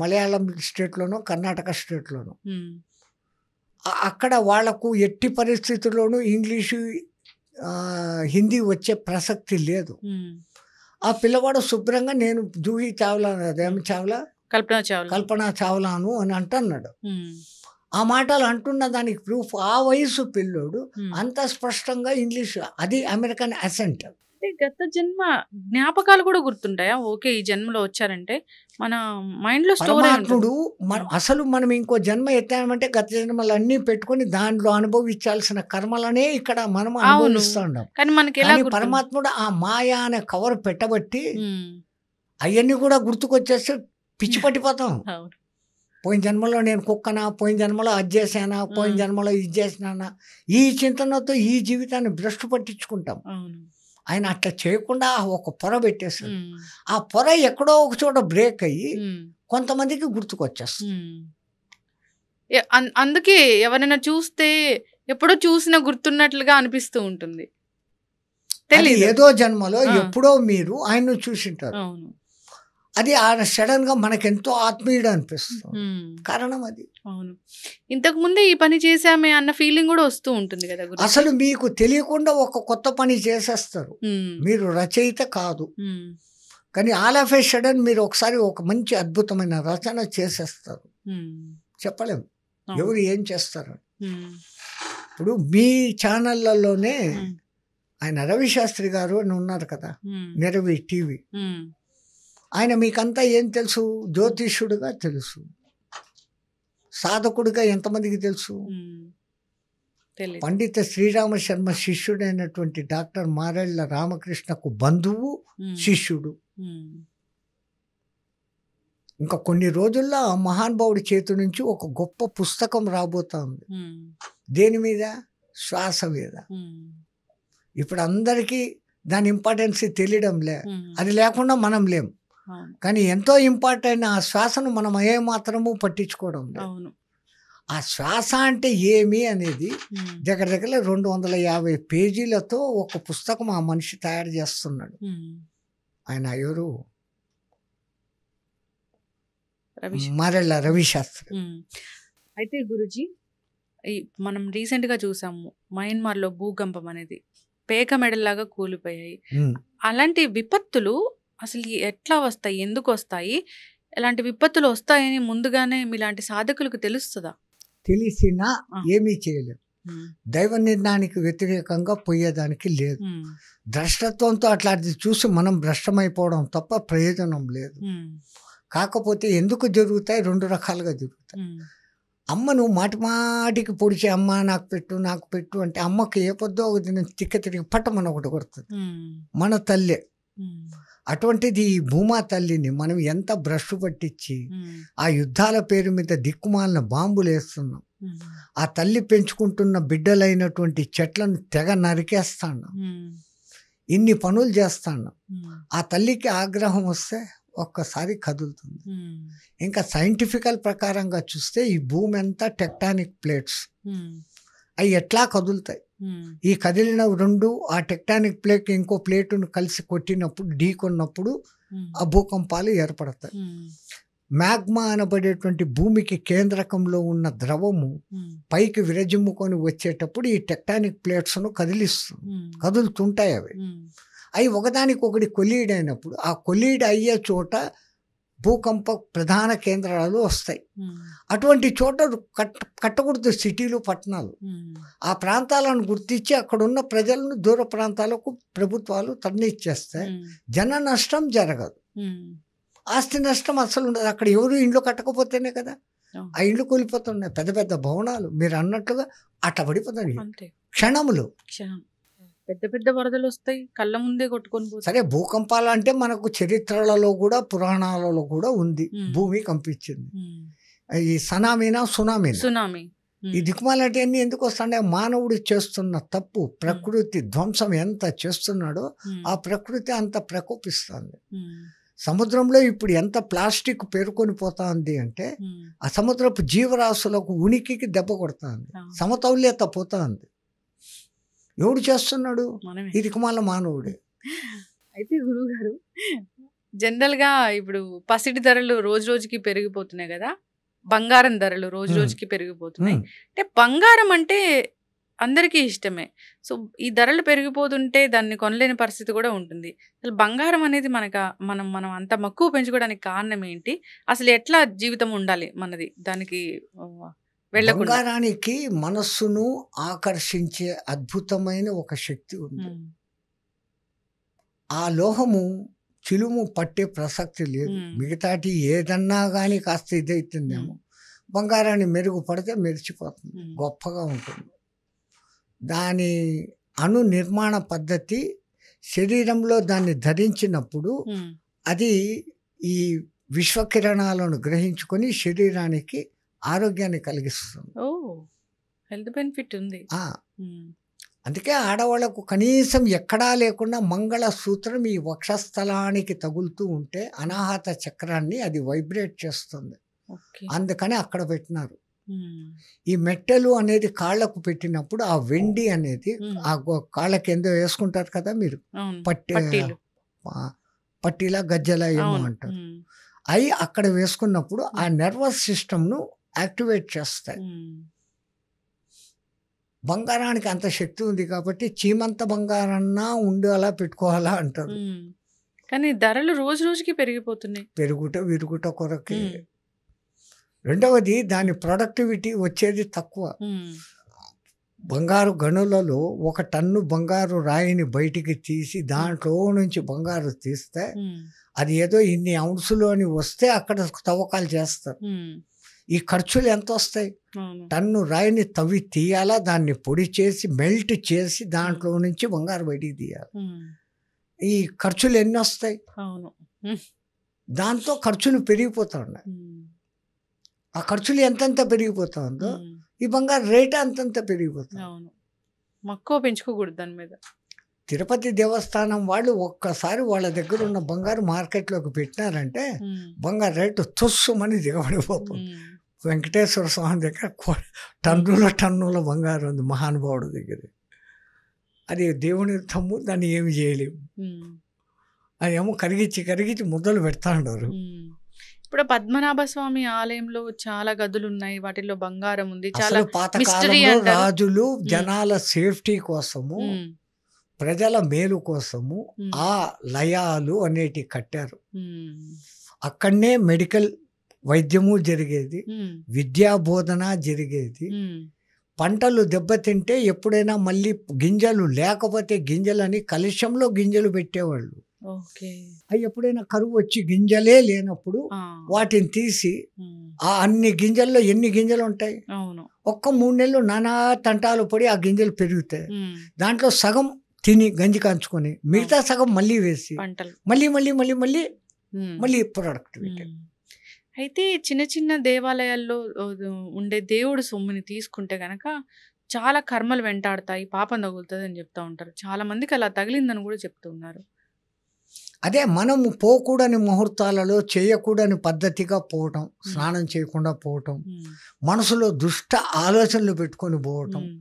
Speaker 2: మలయాళం స్టేట్లోనో కర్ణాటక స్టేట్లోనో, అక్కడ వాళ్లకు ఎట్టి పరిస్థితుల్లోనూ ఇంగ్లీషు హిందీ వచ్చే ప్రసక్తి లేదు. ఆ పిల్లవాడు శుభ్రంగా నేను జూహీ చావ్లా, అదేమి చావ్లా, కల్పనా చావ్లాను అని అంటున్నాడు. ఆ మాటలు అంటున్న దానికి ప్రూఫ్ ఆ వయసు పిల్లోడు అంత స్పష్టంగా ఇంగ్లీష్, అది అమెరికన్ అసెంట్.
Speaker 1: అంటే గత జన్మ జ్ఞాపకాలు కూడా గుర్తుంటాయా? ఓకే, ఈ జన్మలో వచ్చారంటే మన మైండ్ లో
Speaker 2: పరమాత్ముడు అసలు మనం ఇంకో జన్మ ఎత్తామంటే గత జన్మలు అన్ని పెట్టుకొని దాంట్లో అనుభవించాల్సిన కర్మలనే ఇక్కడ మనం అనుభవిస్తున్నాం. కానీ పరమాత్ముడు ఆ మాయా అనే కవర్ పెట్టబట్టి అవన్నీ కూడా గుర్తుకొచ్చేస్తే పిచ్చి పట్టిపోతాం. పోయిన జన్మలో నేను కుక్కనా, పోయిన జన్మలో అది చేశానా, పోయిన జన్మలో ఇది చేసినానా, ఈ చింతనతో ఈ జీవితాన్ని భ్రష్టు పట్టించుకుంటాం. ఆయన అట్లా చేయకుండా ఒక పొర పెట్టేస్తాడు. ఆ పొర ఎక్కడో ఒక చోట బ్రేక్ అయ్యి కొంతమందికి గుర్తుకొచ్చేస్తుంది.
Speaker 1: అందుకే ఎవరైనా చూస్తే ఎప్పుడో చూసినా గుర్తున్నట్లుగా అనిపిస్తూ ఉంటుంది.
Speaker 2: ఏదో జన్మలో ఎప్పుడో మీరు ఆయన్ను చూసింటారు. అది సడన్ గా మనకెంతో ఆత్మీయుడు అనిపిస్తుంది. కారణం అది.
Speaker 1: అవును, ఇంతకు ముందే ఈ పని చేశామే అన్న ఫీలింగ్ కూడా వస్తూ ఉంటుంది కదా.
Speaker 2: అసలు మీకు తెలియకుండా ఒక కొత్త పని చేసేస్తారు. మీరు రచయిత కాదు, కానీ ఆల్ ఆఫ్ ఏ సడన్ మీరు ఒకసారి ఒక మంచి అద్భుతమైన రచన చేసేస్తారు. చెప్పలేము ఎవరు ఏం చేస్తారు. ఇప్పుడు మీ ఛానళ్లలోనే ఆయన రవిశాస్త్రి గారు అని ఉన్నారు కదా, నిరవి టీవీ. ఆయన మీకంతా ఏం తెలుసు? జ్యోతిష్యుడుగా తెలుసు, సాధకుడిగా ఎంతమందికి తెలుసు? పండిత శ్రీరామ శర్మ శిష్యుడైనటువంటి డాక్టర్ మారెళ్ళ రామకృష్ణకు బంధువు, శిష్యుడు. ఇంకా కొన్ని రోజుల్లో ఆ మహానుభావుడి చేతి నుంచి ఒక గొప్ప పుస్తకం రాబోతోంది. దేని మీద? శ్వాస మీద. ఇప్పుడు అందరికీ దాని ఇంపార్టెన్స్ తెలియడం లే, అది లేకుండా మనం లేం. కానీ ఎంతో ఇంపార్టెంట్ అయిన ఆ శ్వాసను మనం ఏమాత్రము పట్టించుకోవడం లేదు. ఆ శ్వాస అంటే ఏమి అనేది దగ్గర దగ్గర 250 పేజీలతో ఒక పుస్తకం ఆ మనిషి తయారు చేస్తున్నాడు. ఆయన ఎవరు? మరెళ్ళ రవిశాస్త్రి.
Speaker 1: అయితే గురుజీ, ఈ మనం రీసెంట్గా చూసాము మయన్మార్లో భూకంపం అనేది పేక మెడల్లాగా కూలిపోయాయి. అలాంటి విపత్తులు అసలు ఎట్లా వస్తాయి, ఎందుకు వస్తాయి, ఎలాంటి విపత్తులు వస్తాయని ముందుగానే మీలాంటి సాధకులకు తెలుస్తుందా?
Speaker 2: తెలిసినా ఏమీ చేయలేము. దైవ నిర్ణయానికి వ్యతిరేకంగా పోయేదానికి లేదు. భ్రష్టత్వంతో అట్లాంటిది చూసి మనం భ్రష్టమైపోవడం తప్ప ప్రయోజనం లేదు. కాకపోతే ఎందుకు జరుగుతాయి? 2 రకాలుగా జరుగుతాయి. అమ్మను మాటి మాటికి పొడిచి అమ్మ నాకు పెట్టు అంటే అమ్మకి ఏ పొద్దో ఒక దినం తిరిగి పట్టమని ఒకటి కొడుతుంది. మన తల్లే. అటువంటిది ఈ భూమా తల్లిని మనం ఎంత భ్రష్టు పట్టించి ఆ యుద్ధాల పేరు మీద దిక్కుమాలిన బాంబులు వేస్తున్నాం. ఆ తల్లి పెంచుకుంటున్న బిడ్డలైనటువంటి చెట్లను తెగ నరికేస్తాను. ఇన్ని పనులు చేస్తాను. ఆ తల్లికి ఆగ్రహం వస్తే ఒక్కసారి కదులుతుంది. ఇంకా సైంటిఫికల్ ప్రకారంగా చూస్తే ఈ భూమి అంతా టెక్టానిక్ ప్లేట్స్, అవి ఎట్లా కదులుతాయి. ఈ కదిలిన 2 ఆ టెక్టానిక్ ప్లేట్ ఇంకో ప్లేటును కలిసి కొట్టినప్పుడు, ఢీకొన్నప్పుడు ఆ భూకంపాలు ఏర్పడతాయి. మ్యాగ్మా అనబడేటువంటి భూమికి కేంద్రకంలో ఉన్న ద్రవము పైకి విరజిమ్ముకొని వచ్చేటప్పుడు ఈ టెక్టానిక్ ప్లేట్స్ను కదులుతుంటాయి. అవి ఒకదానికొకటి కొలీడ్ అయినప్పుడు ఆ కొలీడ్ అయ్యే చోట భూకంప ప్రధాన కేంద్రాలు వస్తాయి. అటువంటి చోట కట్టకూడదు సిటీలు, పట్టణాలు. ఆ ప్రాంతాలను గుర్తించి అక్కడున్న ప్రజలను దూర ప్రాంతాలకు ప్రభుత్వాలు తరలిచ్చేస్తాయి. జన నష్టం జరగదు, ఆస్తి నష్టం అసలు ఉండదు. అక్కడ ఎవరు ఇండ్లు కట్టకపోతేనే కదా ఆ ఇండ్లు కూలిపోతున్నాయి. పెద్ద పెద్ద భవనాలు మీరు అన్నట్లుగా అట్లా పడిపోతాయి క్షణములు.
Speaker 1: పెద్ద పెద్ద వరదలు వస్తాయి, కళ్ళ ముందే కొట్టుకొని పోతాయి.
Speaker 2: సరే, భూకంపాలు అంటే మనకు చరిత్రలలో కూడా పురాణాలలో కూడా ఉంది. భూమి కంపించింది. ఈ సునామీ ఈ దిక్కుమాలంటే అన్ని ఎందుకు వస్తాయి? మానవుడు చేస్తున్న తప్పు, ప్రకృతి ధ్వంసం ఎంత చేస్తున్నాడో ఆ ప్రకృతి అంత ప్రకోపిస్తుంది. సముద్రంలో ఇప్పుడు ఎంత ప్లాస్టిక్ పేరుకొని పోతుంది అంటే ఆ సముద్రపు జీవరాశులకు ఉనికికి దెబ్బ కొడుతుంది, సమతౌల్యత పోతుంది. ఎవడు చేస్తున్నాడు? ఇది కుమాల మానవుడే.
Speaker 1: అయితే గురువు గారు, జనరల్గా ఇప్పుడు పసిడి ధరలు రోజు రోజుకి పెరిగిపోతున్నాయి కదా, బంగారం ధరలు రోజు రోజుకి పెరిగిపోతున్నాయి. అంటే బంగారం అంటే అందరికీ ఇష్టమే. సో ఈ ధరలు పెరిగిపోతుంటే దాన్ని కొనలేని పరిస్థితి కూడా ఉంటుంది. అసలు బంగారం అనేది మనం అంత మక్కువ పెంచుకోవడానికి కారణం ఏంటి? అసలు ఎట్లా జీవితం ఉండాలి మనది? దానికి
Speaker 2: బంగారానికి మనస్సును ఆకర్షించే అద్భుతమైన ఒక శక్తి ఉంది. ఆ లోహము చిలుము పట్టే ప్రసక్తి లేదు. మిగతాటి ఏదన్నా కానీ కాస్త ఇదైతుందేమో, బంగారాన్ని మెరుగుపడితే మెరిచిపోతుంది, గొప్పగా ఉంటుంది. దాని అణు నిర్మాణ పద్ధతి శరీరంలో దాన్ని ధరించినప్పుడు అది ఈ విశ్వకిరణాలను గ్రహించుకొని శరీరానికి ఆరోగ్యాన్ని కలిగిస్తుంది.
Speaker 1: హెల్త్ బెనిఫిట్ ఉంది.
Speaker 2: అందుకే ఆడవాళ్లకు కనీసం ఎక్కడా లేకుండా మంగళ సూత్రం ఈ వక్షస్థలానికి తగులుతూ ఉంటే అనాహత చక్రాన్ని అది వైబ్రేట్ చేస్తుంది. అందుకని అక్కడ పెట్టినారు. ఈ మెట్టెలు అనేది కాళ్లకు పెట్టినప్పుడు ఆ వెండి అనేది ఆ కాళ్ళకి ఎంతో వేసుకుంటారు కదా మీరు, పట్టీలా గజ్జలా ఏమో అంటారు. అవి అక్కడ వేసుకున్నప్పుడు ఆ నర్వస్ సిస్టమ్ను యాక్టివేట్ చేస్తాయి. బంగారానికి అంత శక్తి ఉంది కాబట్టి చీమంత బంగారన్నా ఉండి అలా పెట్టుకోవాలా అంటారు.
Speaker 1: కానీ ధరలు రోజు రోజుకి పెరిగిపోతున్నాయి.
Speaker 2: విరుగుట కొరకే. రెండవది దాని ప్రొడక్టివిటీ వచ్చేది తక్కువ. బంగారు గనులలో 1 టన్ను బంగారు రాయిని బయటికి తీసి దాంట్లో నుంచి బంగారు తీస్తే అది ఏదో ఇన్ని ఔన్సులు అని వస్తే అక్కడ తవ్వకాలు చేస్తారు. ఈ ఖర్చులు ఎంత వస్తాయి? టన్ను రాయిని తవ్వి తీయాలా, దాన్ని పొడి చేసి మెల్ట్ చేసి దాంట్లో నుంచి బంగారు బయటికి తీయాలి. ఈ ఖర్చులు ఎన్ని వస్తాయి? దాంతో ఖర్చులు పెరిగిపోతా ఉన్నాయి. ఆ ఖర్చులు ఎంతెంత పెరిగిపోతా ఉందో ఈ బంగారు రేట్ అంతంత పెరిగిపోతుంది.
Speaker 1: మక్కువ పెంచుకోకూడదు దాని మీద.
Speaker 2: తిరుపతి దేవస్థానం వాళ్ళు ఒక్కసారి వాళ్ళ దగ్గర ఉన్న బంగారు మార్కెట్లోకి పెట్టినారంటే బంగారు రేటు తుస్సుమని దిగబడిపోతుంది. వెంకటేశ్వర స్వామి దగ్గర టన్నుల బంగారు ఉంది మహానుభావుడు దగ్గర. అది దేవుని తమ్ము, దాన్ని ఏమి చేయలేము. అది ఏమో కరిగించి ముద్దలు పెడతా ఉన్నారు.
Speaker 1: ఇప్పుడు పద్మనాభ స్వామి ఆలయంలో చాలా గదులు ఉన్నాయి, వాటిలో బంగారం ఉంది, చాలా
Speaker 2: అసలు పాత
Speaker 1: మిస్టరీ
Speaker 2: కాలంలో
Speaker 1: అంటారు.
Speaker 2: రాజులు జనాల సేఫ్టీ కోసము,
Speaker 1: ఉమ్,
Speaker 2: ప్రజల మేలు కోసము
Speaker 1: ఉమ్,
Speaker 2: ఆ లయాలు అనేటి కట్టారు.
Speaker 1: ఉమ్,
Speaker 2: అక్కడనే మెడికల్ వైద్యము జరిగేది,
Speaker 1: ఉమ్,
Speaker 2: విద్యా బోధన జరిగేది.
Speaker 1: ఉమ్,
Speaker 2: పంటలు దెబ్బతింటే ఎప్పుడైనా మళ్ళీ గింజలు లేకపోతే గింజలని కలుషంలో గింజలు పెట్టేవాళ్ళు.
Speaker 1: ఓకే.
Speaker 2: అవి ఎప్పుడైనా కరువు వచ్చి గింజలే లేనప్పుడు
Speaker 1: ఆ,
Speaker 2: వాటిని తీసి
Speaker 1: ఉమ్,
Speaker 2: ఆ అన్ని గింజల్లో ఎన్ని గింజలు ఉంటాయి,
Speaker 1: అవును.
Speaker 2: ఒక్క 3 నెలలు నానా తంటాలు పడి ఆ గింజలు పెరుగుతాయి.
Speaker 1: ఉమ్,
Speaker 2: దాంట్లో సగం తిని గంజి కాంచుకొని మిగతా సగం మళ్ళీ వేసి
Speaker 1: పంటలు.
Speaker 2: మళ్ళీ మళ్ళీ మళ్ళీ మళ్ళీ
Speaker 1: ఉమ్,
Speaker 2: మళ్ళీ ప్రొడక్టివిటీ.
Speaker 1: ఉమ్. అయితే చిన్న చిన్న దేవాలయాల్లో ఉండే దేవుడు సొమ్ముని తీసుకుంటే గనక చాలా కర్మలు వెంటాడతాయి, పాపం తగులుతుంది అని చెప్తా ఉంటారు. చాలా మందికి అలా తగిలిందని కూడా చెప్తూ ఉన్నారు.
Speaker 2: అదే మనము పోకూడని ముహూర్తాలలో చేయకూడని పద్ధతిగా పోవటం, స్నానం చేయకుండా పోవటం,
Speaker 1: ఉమ్,
Speaker 2: మనసులో దుష్ట ఆలోచనలు పెట్టుకొని పోవటం.
Speaker 1: ఉమ్.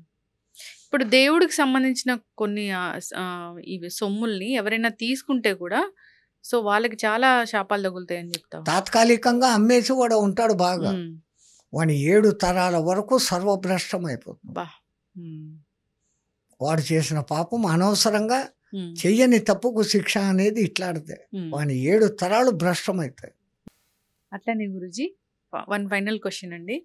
Speaker 1: ఇప్పుడు దేవుడికి సంబంధించిన కొన్ని ఇవి సొమ్ముల్ని ఎవరైనా తీసుకుంటే కూడా సో వాళ్ళకి చాలా శాపాలు తగులుతాయని చెప్తాం.
Speaker 2: తాత్కాలికంగా అమ్మేసి వాడు ఉంటాడు బాగా,
Speaker 1: ఉమ్,
Speaker 2: వాని 7 తరాల వరకు సర్వభ్రష్టం అయిపోతుంది.
Speaker 1: బా. ఉమ్,
Speaker 2: వాడు చేసిన పాపం అనవసరంగా
Speaker 1: ఉమ్,
Speaker 2: చెయ్యని తప్పుకు శిక్ష అనేది ఇట్లాడితే
Speaker 1: ఉమ్.
Speaker 2: వాని 7 తరాలు భ్రష్టం అవుతాయి.
Speaker 1: అట్లనే గురుజీ, వన్ ఫైనల్ క్వశ్చన్ అండి.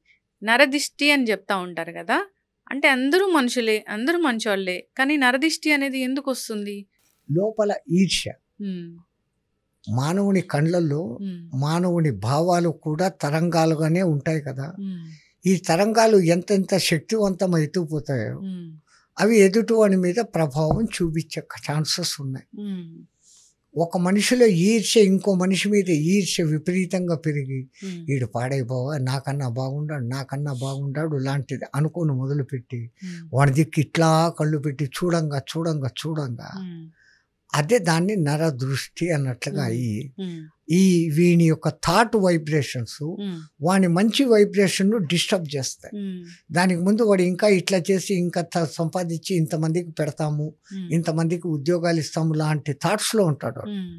Speaker 1: నరదిష్టి అని చెప్తా ఉంటారు కదా, అంటే అందరూ మనుషులే, అందరూ మంచోళ్ళే, కానీ నరదిష్టి అనేది ఎందుకు వస్తుంది?
Speaker 2: లోపల ఈర్ష్య,
Speaker 1: ఉమ్,
Speaker 2: మానవుని కళ్ళల్లో
Speaker 1: ఉమ్,
Speaker 2: మానవుని భావాలు కూడా తరంగాలుగానే ఉంటాయి కదా.
Speaker 1: ఉమ్,
Speaker 2: ఈ తరంగాలు ఎంతెంత శక్తివంతం ఎత్తుకుపోతాయో
Speaker 1: ఉమ్,
Speaker 2: అవి ఎదుటివాని మీద ప్రభావం చూపించే ఛాన్సెస్ ఉన్నాయి.
Speaker 1: ఉమ్,
Speaker 2: ఒక మనిషిలో ఈర్ష్య ఇంకో మనిషి మీద ఈర్ష్య విపరీతంగా పెరిగి
Speaker 1: ఉమ్,
Speaker 2: వీడు పాడైపోవా, నాకన్నా బాగుండాడు, నాకన్నా బాగుండాడు లాంటిది అనుకోని మొదలుపెట్టి
Speaker 1: ఉమ్,
Speaker 2: వాడి దిక్కు ఇట్లా కళ్ళు పెట్టి చూడంగా చూడంగా చూడంగా
Speaker 1: ఉమ్,
Speaker 2: అదే దాన్ని నరదృష్టి అన్నట్లుగా అయ్యి
Speaker 1: ఉమ్,
Speaker 2: ఈ వీని యొక్క థాట్ వైబ్రేషన్స్
Speaker 1: ఉమ్,
Speaker 2: వాని మంచి వైబ్రేషన్ డిస్టర్బ్ చేస్తాయి.
Speaker 1: ఉమ్,
Speaker 2: దానికి ముందు వాడు ఇంకా ఇట్లా చేసి ఇంకా సంపాదించి ఇంతమందికి పెడతాము,
Speaker 1: ఉమ్,
Speaker 2: ఇంతమందికి ఉద్యోగాలు ఇస్తాము లాంటి థాట్స్లో ఉంటాడు వాడు.
Speaker 1: ఉమ్,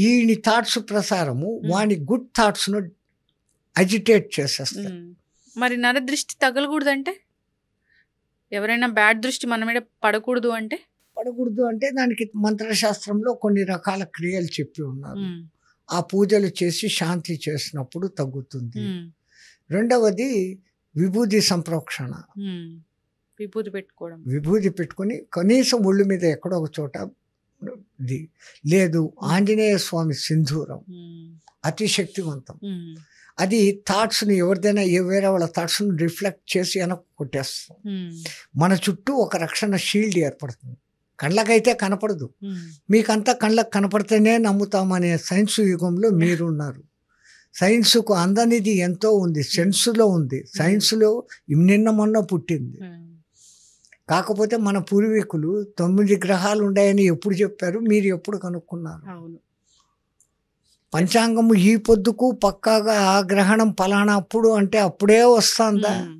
Speaker 2: ఈయన థాట్స్ ప్రసారము వాని గుడ్ థాట్స్ను అజిటేట్ చేసేస్తాయి.
Speaker 1: ఉమ్. మరి నరదృష్టి తగలకూడదంటే, ఎవరైనా బ్యాడ్ దృష్టి మన మీద పడకూడదు అంటే?
Speaker 2: పడకూడదు అంటే దానికి మంత్రశాస్త్రంలో కొన్ని రకాల క్రియలు చెప్పి ఉన్నారు.
Speaker 1: ఉమ్,
Speaker 2: ఆ పూజలు చేసి శాంతి చేసినప్పుడు తగ్గుతుంది.
Speaker 1: ఉమ్,
Speaker 2: రెండవది విభూది సంప్రోక్షణ,
Speaker 1: ఉమ్. విభూతి పెట్టుకోవడం.
Speaker 2: విభూది పెట్టుకొని కనీసం ఒళ్ళు మీద ఎక్కడో ఒక చోట ఇది లేదు. ఆంజనేయ స్వామి సింధూరం
Speaker 1: ఉమ్,
Speaker 2: అతి శక్తివంతం.
Speaker 1: ఉమ్,
Speaker 2: అది థాట్స్ని ఎవరిదైనా వేరే వాళ్ళ థాట్స్ని రిఫ్లెక్ట్ చేసి వెనక్కి కొట్టేస్తాం.
Speaker 1: ఉమ్,
Speaker 2: మన చుట్టూ ఒక రక్షణ షీల్డ్ ఏర్పడుతుంది. కళ్ళకైతే కనపడదు,
Speaker 1: ఉమ్,
Speaker 2: మీకంతా కళ్ళకు కనపడితేనే నమ్ముతామనే సైన్స్ యుగంలో మీరున్నారు. సైన్స్కు అందనిది ఎంతో ఉంది, సెన్స్లో ఉంది. సైన్స్లో నిన్న మొన్న పుట్టింది.
Speaker 1: ఉమ్.
Speaker 2: కాకపోతే మన పూర్వీకులు 9 గ్రహాలు ఉన్నాయని ఎప్పుడు చెప్పారు, మీరు ఎప్పుడు కనుక్కున్నారు?
Speaker 1: అవును.
Speaker 2: పంచాంగము ఈ పొద్దుకు పక్కాగా ఆ గ్రహణం పలానా అప్పుడు అంటే అప్పుడే వస్తుందా?
Speaker 1: ఉమ్,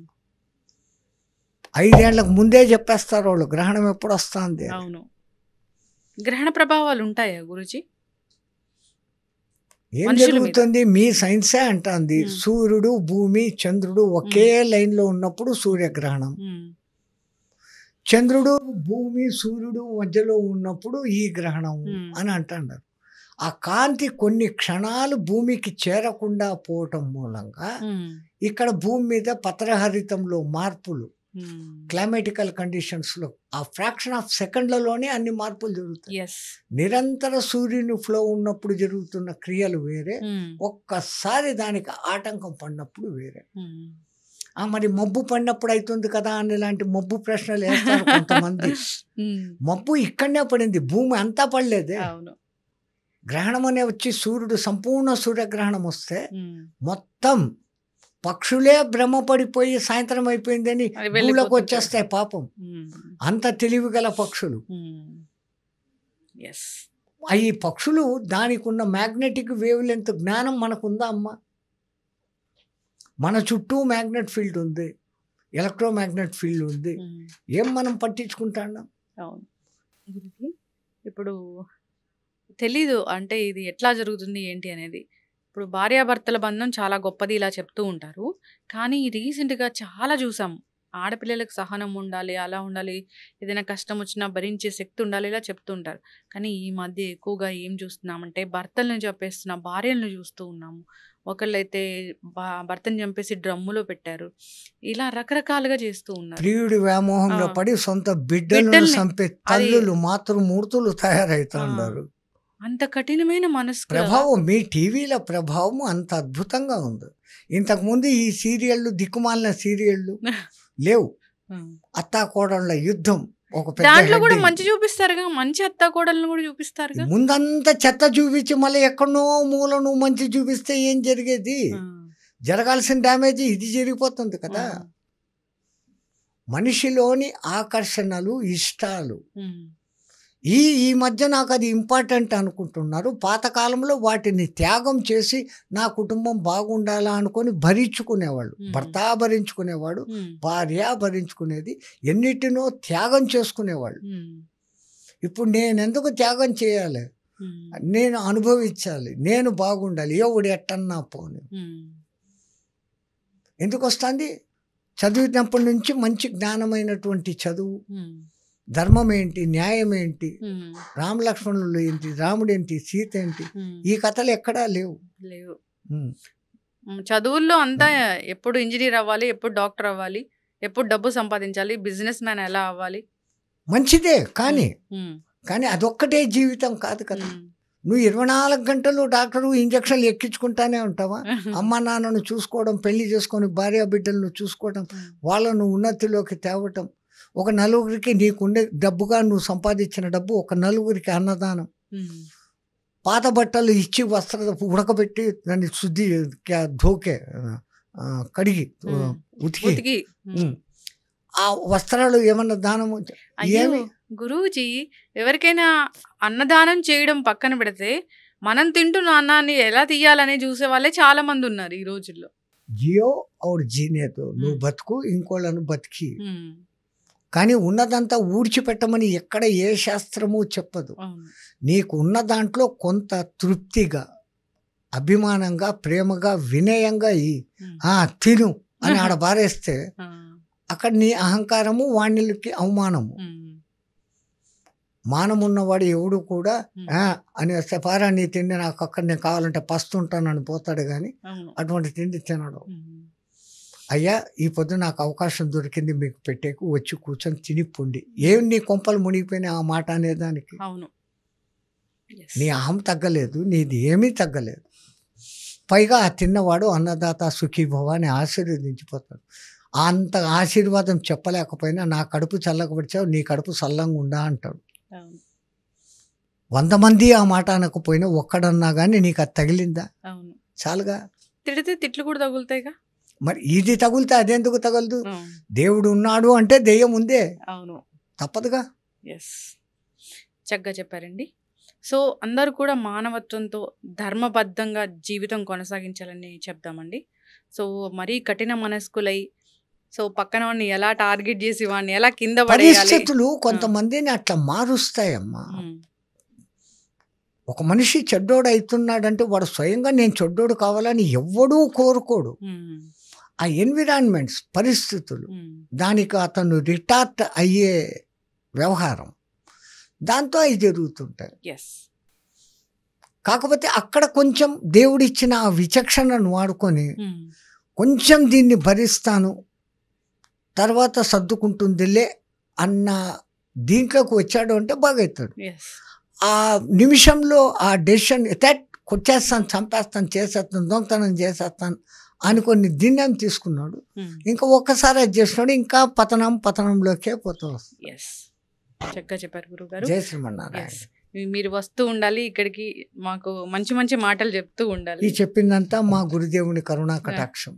Speaker 2: 5 ఏళ్లకు ముందే చెప్పేస్తారు వాళ్ళు గ్రహణం ఎప్పుడు వస్తుంది.
Speaker 1: అవును. గ్రహణ ప్రభావాలు ఉంటాయా గురుజీ
Speaker 2: ఏం
Speaker 1: మనుషుల మీద?
Speaker 2: జరుగుతుంది? మీ సైన్సే అంటుంది సూర్యుడు భూమి చంద్రుడు ఒకే లైన్లో ఉన్నప్పుడు సూర్యగ్రహణం,
Speaker 1: ఉమ్,
Speaker 2: చంద్రుడు భూమి సూర్యుడు మధ్యలో ఉన్నప్పుడు ఈ గ్రహణం అని అంటున్నారు. ఆ కాంతి కొన్ని క్షణాలు భూమికి చేరకుండా పోవటం మూలంగా
Speaker 1: ఉమ్,
Speaker 2: ఇక్కడ భూమి మీద పత్రహరితంలో మార్పులు,
Speaker 1: ఉమ్.
Speaker 2: క్లైమాటికల్ కండిషన్స్లో ఆ ఫ్రాక్షన్ ఆఫ్ సెకండ్లలోనే అన్ని మార్పులు జరుగుతాయి.
Speaker 1: Yes.
Speaker 2: నిరంతర సూర్యుని ఫ్లో ఉన్నప్పుడు జరుగుతున్న క్రియలు వేరే,
Speaker 1: ఉమ్,
Speaker 2: ఒక్కసారి దానికి ఆటంకం పడినప్పుడు వేరే.
Speaker 1: ఉమ్.
Speaker 2: మరి మబ్బు పడినప్పుడు అవుతుంది కదా అని ఇలాంటి మబ్బు ప్రశ్నలు వేస్తారు కొంతమంది.
Speaker 1: ఉమ్,
Speaker 2: మబ్బు ఇక్కడనే పడింది, భూమి అంతా పడలేదే.
Speaker 1: అవును.
Speaker 2: గ్రహణం అనే వచ్చి సూర్యుడు సంపూర్ణ సూర్యగ్రహణం వస్తే
Speaker 1: ఉమ్,
Speaker 2: మొత్తం పక్షులే భ్రమపడిపోయి సాయంత్రం అయిపోయిందని
Speaker 1: అది
Speaker 2: భూలోకి
Speaker 1: వెళ్ళిపోతుంటాయి.
Speaker 2: వచ్చేస్తాయి పాపం.
Speaker 1: ఉమ్,
Speaker 2: అంత తెలివిగల పక్షులు.
Speaker 1: ఉమ్. Yes.
Speaker 2: ఈ పక్షులు దానికి ఉన్న మ్యాగ్నెటిక్ వేవ్ లెంత్ జ్ఞానం మనకుందా అమ్మా? మన చుట్టూ మ్యాగ్నెట్ ఫీల్డ్ ఉంది, ఎలక్ట్రోమాగ్నెట్ ఫీల్డ్ ఉంది.
Speaker 1: ఉమ్,
Speaker 2: ఏం మనం పట్టించుకుంటాం?
Speaker 1: అవును. గురుజీ, ఇప్పుడు తెలీదు అంటే ఇది ఎట్లా జరుగుతుంది ఏంటి అనేది. ఇప్పుడు భార్యాభర్తల బంధం చాలా గొప్పది ఇలా చెప్తూ ఉంటారు. కానీ రీసెంట్‌గా చాలా చూసాము. ఆడపిల్లలకు సహనం ఉండాలి, అలా ఉండాలి, ఏదైనా కష్టం వచ్చినా భరించే శక్తి ఉండాలి ఇలా చెప్తూ ఉంటారు. కానీ ఈ మధ్య ఎక్కువగా ఏం చూస్తున్నామంటే భర్తల్ని చంపేస్తున్న భార్యలను చూస్తూ ఉన్నాము. ఒకళ్ళైతే భర్తని చంపేసి డ్రమ్ములో పెట్టారు. ఇలా రకరకాలుగా చేస్తూ ఉన్నారు.
Speaker 2: ప్రియుడి వ్యామోహంలో పడి సొంత బిడ్డలను
Speaker 1: బిడ్డల్ని
Speaker 2: చంపే
Speaker 1: అది
Speaker 2: తల్లులు మాతృమూర్తులు తయారైతా
Speaker 1: ఆ!
Speaker 2: ఉన్నారు.
Speaker 1: అంత కఠినమైన మనస్కుల
Speaker 2: ప్రభావం మీ టీవీల ప్రభావం అంత అద్భుతంగా ఉంది. ఇంతకుముందు ఈ సీరియళ్ళు దిక్కుమాలిన సీరియళ్ళు లేవు.
Speaker 1: హ్మ్.
Speaker 2: అత్తాకోడళ్ళ యుద్ధం ఒక పెద్ద
Speaker 1: దాంట్లో కూడా
Speaker 2: హెడ్డింగ్.
Speaker 1: మంచి చూపిస్తారుగా. మంచి అత్తాకోడళ్ళని కూడా చూపిస్తారుగా.
Speaker 2: ముందంతా చెత్త చూపించి మళ్ళీ ఎక్కడనో మూలను మంచి చూపిస్తే ఏం జరిగేది?
Speaker 1: ఆ!
Speaker 2: జరగాల్సిన డ్యామేజ్ ఇది జరిగిపోతుంది కదా.
Speaker 1: ఆ!
Speaker 2: మనిషిలోని ఆకర్షణలు, ఇష్టాలు
Speaker 1: హ్మ్.
Speaker 2: ఈ మధ్య నాకు అది ఇంపార్టెంట్ అనుకుంటున్నారు. పాతకాలంలో వాటిని త్యాగం చేసి నా కుటుంబం బాగుండాలా అనుకొని భరించుకునేవాళ్ళు. భర్త భరించుకునేవాడు,
Speaker 1: హ్మ్.
Speaker 2: భార్య భరించుకునేది, ఎన్నిటినో త్యాగం చేసుకునేవాళ్ళు.
Speaker 1: హ్మ్.
Speaker 2: ఇప్పుడు నేను ఎందుకు త్యాగం చేయాలి?
Speaker 1: హ్మ్.
Speaker 2: నేను అనుభవించాలి, నేను బాగుండాలి, ఎవడు ఎట్టన్నా పోను.
Speaker 1: హ్మ్.
Speaker 2: ఎందుకు వస్తుంది? చదివినప్పటి నుంచి మంచి జ్ఞానమైనటువంటి చదువు,
Speaker 1: హ్మ్.
Speaker 2: ధర్మం ఏంటి, న్యాయం ఏంటి,
Speaker 1: హ్మ్.
Speaker 2: రామలక్ష్మణులు ఏంటి, రాముడు ఏంటి, సీత ఏంటి,
Speaker 1: హ్మ్.
Speaker 2: ఈ కథలు ఎక్కడా లేవు.
Speaker 1: లేవు.
Speaker 2: ఉమ్.
Speaker 1: చదువుల్లో అంతా ఎప్పుడు ఇంజినీర్ అవ్వాలి, ఎప్పుడు డాక్టర్ అవ్వాలి, ఎప్పుడు డబ్బు సంపాదించాలి, బిజినెస్ మ్యాన్ ఎలా అవ్వాలి.
Speaker 2: మంచిదే కానీ
Speaker 1: హ్మ్.
Speaker 2: కానీ అదొక్కటే జీవితం కాదు కదా.
Speaker 1: హ్మ్.
Speaker 2: నువ్వు 24 గంటలు డాక్టరు ఇంజక్షన్లు ఎక్కించుకుంటానే ఉంటావా? అమ్మ నాన్నను చూసుకోవడం, పెళ్లి చేసుకొని భార్య బిడ్డలను చూసుకోవడం, వాళ్ళను ఉన్నతిలోకి తేవటం, ఒక నలుగురికి నీకుండే డబ్బుగా నువ్వు సంపాదించిన డబ్బు ఒక నలుగురికి అన్నదానం,
Speaker 1: హ్మ్.
Speaker 2: పాత బట్టలు ఇచ్చి వస్త్ర ఉడకబెట్టి దాన్ని శుద్ధి ధోకే కడిగి
Speaker 1: హ్మ్.
Speaker 2: ఉతికి
Speaker 1: ఉతికి.
Speaker 2: ఉమ్, ఆ వస్త్రాలు ఏమన్నా దానము
Speaker 1: అయ్యో
Speaker 2: ఏమి
Speaker 1: గురూజీ, ఎవరికైనా అన్నదానం చేయడం పక్కన పెడితే మనం తింటున్న అన్నాన్ని ఎలా తీయాలని చూసే వాళ్ళే చాలా మంది ఉన్నారు ఈ రోజుల్లో.
Speaker 2: జియో ఔర్ జీనేతో నువ్వు బతుకు, ఇంకోళ్ళను బతికి.
Speaker 1: హ్మ్.
Speaker 2: కానీ ఉన్నదంతా ఊడ్చిపెట్టమని ఎక్కడ ఏ శాస్త్రము చెప్పదు.
Speaker 1: అవును.
Speaker 2: నీకు ఉన్న దాంట్లో కొంత తృప్తిగా, అభిమానంగా, ప్రేమగా, వినయంగా తిను అని ఆడ బారేస్తే
Speaker 1: ఆ.
Speaker 2: అక్కడ నీ అహంకారము, వాణ్ణికి అవమానము.
Speaker 1: హ్మ్.
Speaker 2: మానమున్నవాడు ఎవడు కూడా
Speaker 1: హ్మ్.
Speaker 2: అని వస్తే పారా నీ తిండి నాకు అక్కడ నేను కావాలంటే పస్తుంటానని పోతాడు, కానీ
Speaker 1: అవును.
Speaker 2: అటువంటి తిండి తినడు.
Speaker 1: హ్మ్.
Speaker 2: అయ్యా ఈ పొద్దు నాకు అవకాశం దొరికింది మీకు పెట్టేకు, వచ్చి కూర్చొని తినిపోండి. ఏం నీ కొంపలు మునిగిపోయినా ఆ మాట అనేదానికి?
Speaker 1: అవును. Yes.
Speaker 2: నీ అహం తగ్గలేదు, నీది ఏమీ తగ్గలేదు. పైగా ఆ తిన్నవాడు అన్నదాత సుఖీభవ అని ఆశీర్వదించిపోతాడు. అంత ఆశీర్వాదం చెప్పలేకపోయినా నా కడుపు చల్లకపరిచావు, నీ కడుపు చల్లంగా ఉండా అంటాడు.
Speaker 1: అవును.
Speaker 2: 100 మంది ఆ మాట అనకపోయినా ఒక్కడన్నా కానీ నీకు అది తగిలిందా?
Speaker 1: అవును.
Speaker 2: చాలుగా.
Speaker 1: తిడితే తిట్లు కూడా తగులుతాయిగా.
Speaker 2: మరి ఇది తగులితే అదెందుకు తగలదు?
Speaker 1: అవును.
Speaker 2: దేవుడు ఉన్నాడు అంటే దెయ్యం ఉందే,
Speaker 1: అవును.
Speaker 2: తప్పదుగా.
Speaker 1: ఎస్, చక్కగా చెప్పారండి. సో అందరూ కూడా మానవత్వంతో ధర్మబద్ధంగా జీవితం కొనసాగించాలని చెప్దామండి. సో మరీ కఠిన మనస్కులై సో పక్కన వాడిని ఎలా టార్గెట్ చేసి వాడిని ఎలా కింద పడేయాలి.
Speaker 2: పరిస్థితులు కొంతమందిని అట్లా మారుస్తాయమ్మా.
Speaker 1: ఉమ్.
Speaker 2: ఒక మనిషి చెడ్డోడు అవుతున్నాడంటే వాడు స్వయంగా నేను చెడ్డోడు కావాలని ఎవ్వడూ కోరుకోడు.
Speaker 1: ఉమ్.
Speaker 2: ఆ ఎన్విరాన్మెంట్స్, పరిస్థితులు,
Speaker 1: ఉమ్.
Speaker 2: దానికి అతను రిటార్ట్ అయ్యే వ్యవహారం, దాంతో అవి జరుగుతుంటాయి.
Speaker 1: ఎస్.
Speaker 2: కాకపోతే అక్కడ కొంచెం దేవుడిచ్చిన ఆ విచక్షణను వాడుకొని
Speaker 1: ఉమ్.
Speaker 2: కొంచెం దీన్ని భరిస్తాను, తర్వాత సర్దుకుంటుందిలే అన్న దీంట్లోకి వచ్చాడు అంటే బాగవుతాడు.
Speaker 1: ఎస్.
Speaker 2: ఆ నిమిషంలో ఆ డెసిషన్ కొట్టేస్తాను, చంపేస్తాను, చేసేస్తాను, దొంగతనం చేసేస్తాను అనుకొని నిర్ణయం తీసుకున్నాడు.
Speaker 1: ఉమ్.
Speaker 2: ఇంకా ఒక్కసారి అది చేసినాడు, ఇంకా పతనంలోకే పోతూ వస్తుంది.
Speaker 1: ఎస్, చక్కగా చెప్పారు గురుగారు.
Speaker 2: జై శ్రీమన్నారాయణ.
Speaker 1: ఎస్, మీరు వస్తూ ఉండాలి ఇక్కడికి, మాకు మంచి మంచి మాటలు చెప్తూ ఉండాలి.
Speaker 2: ఈ చెప్పిందంతా మా గురుదేవుని కరుణా కటాక్షం.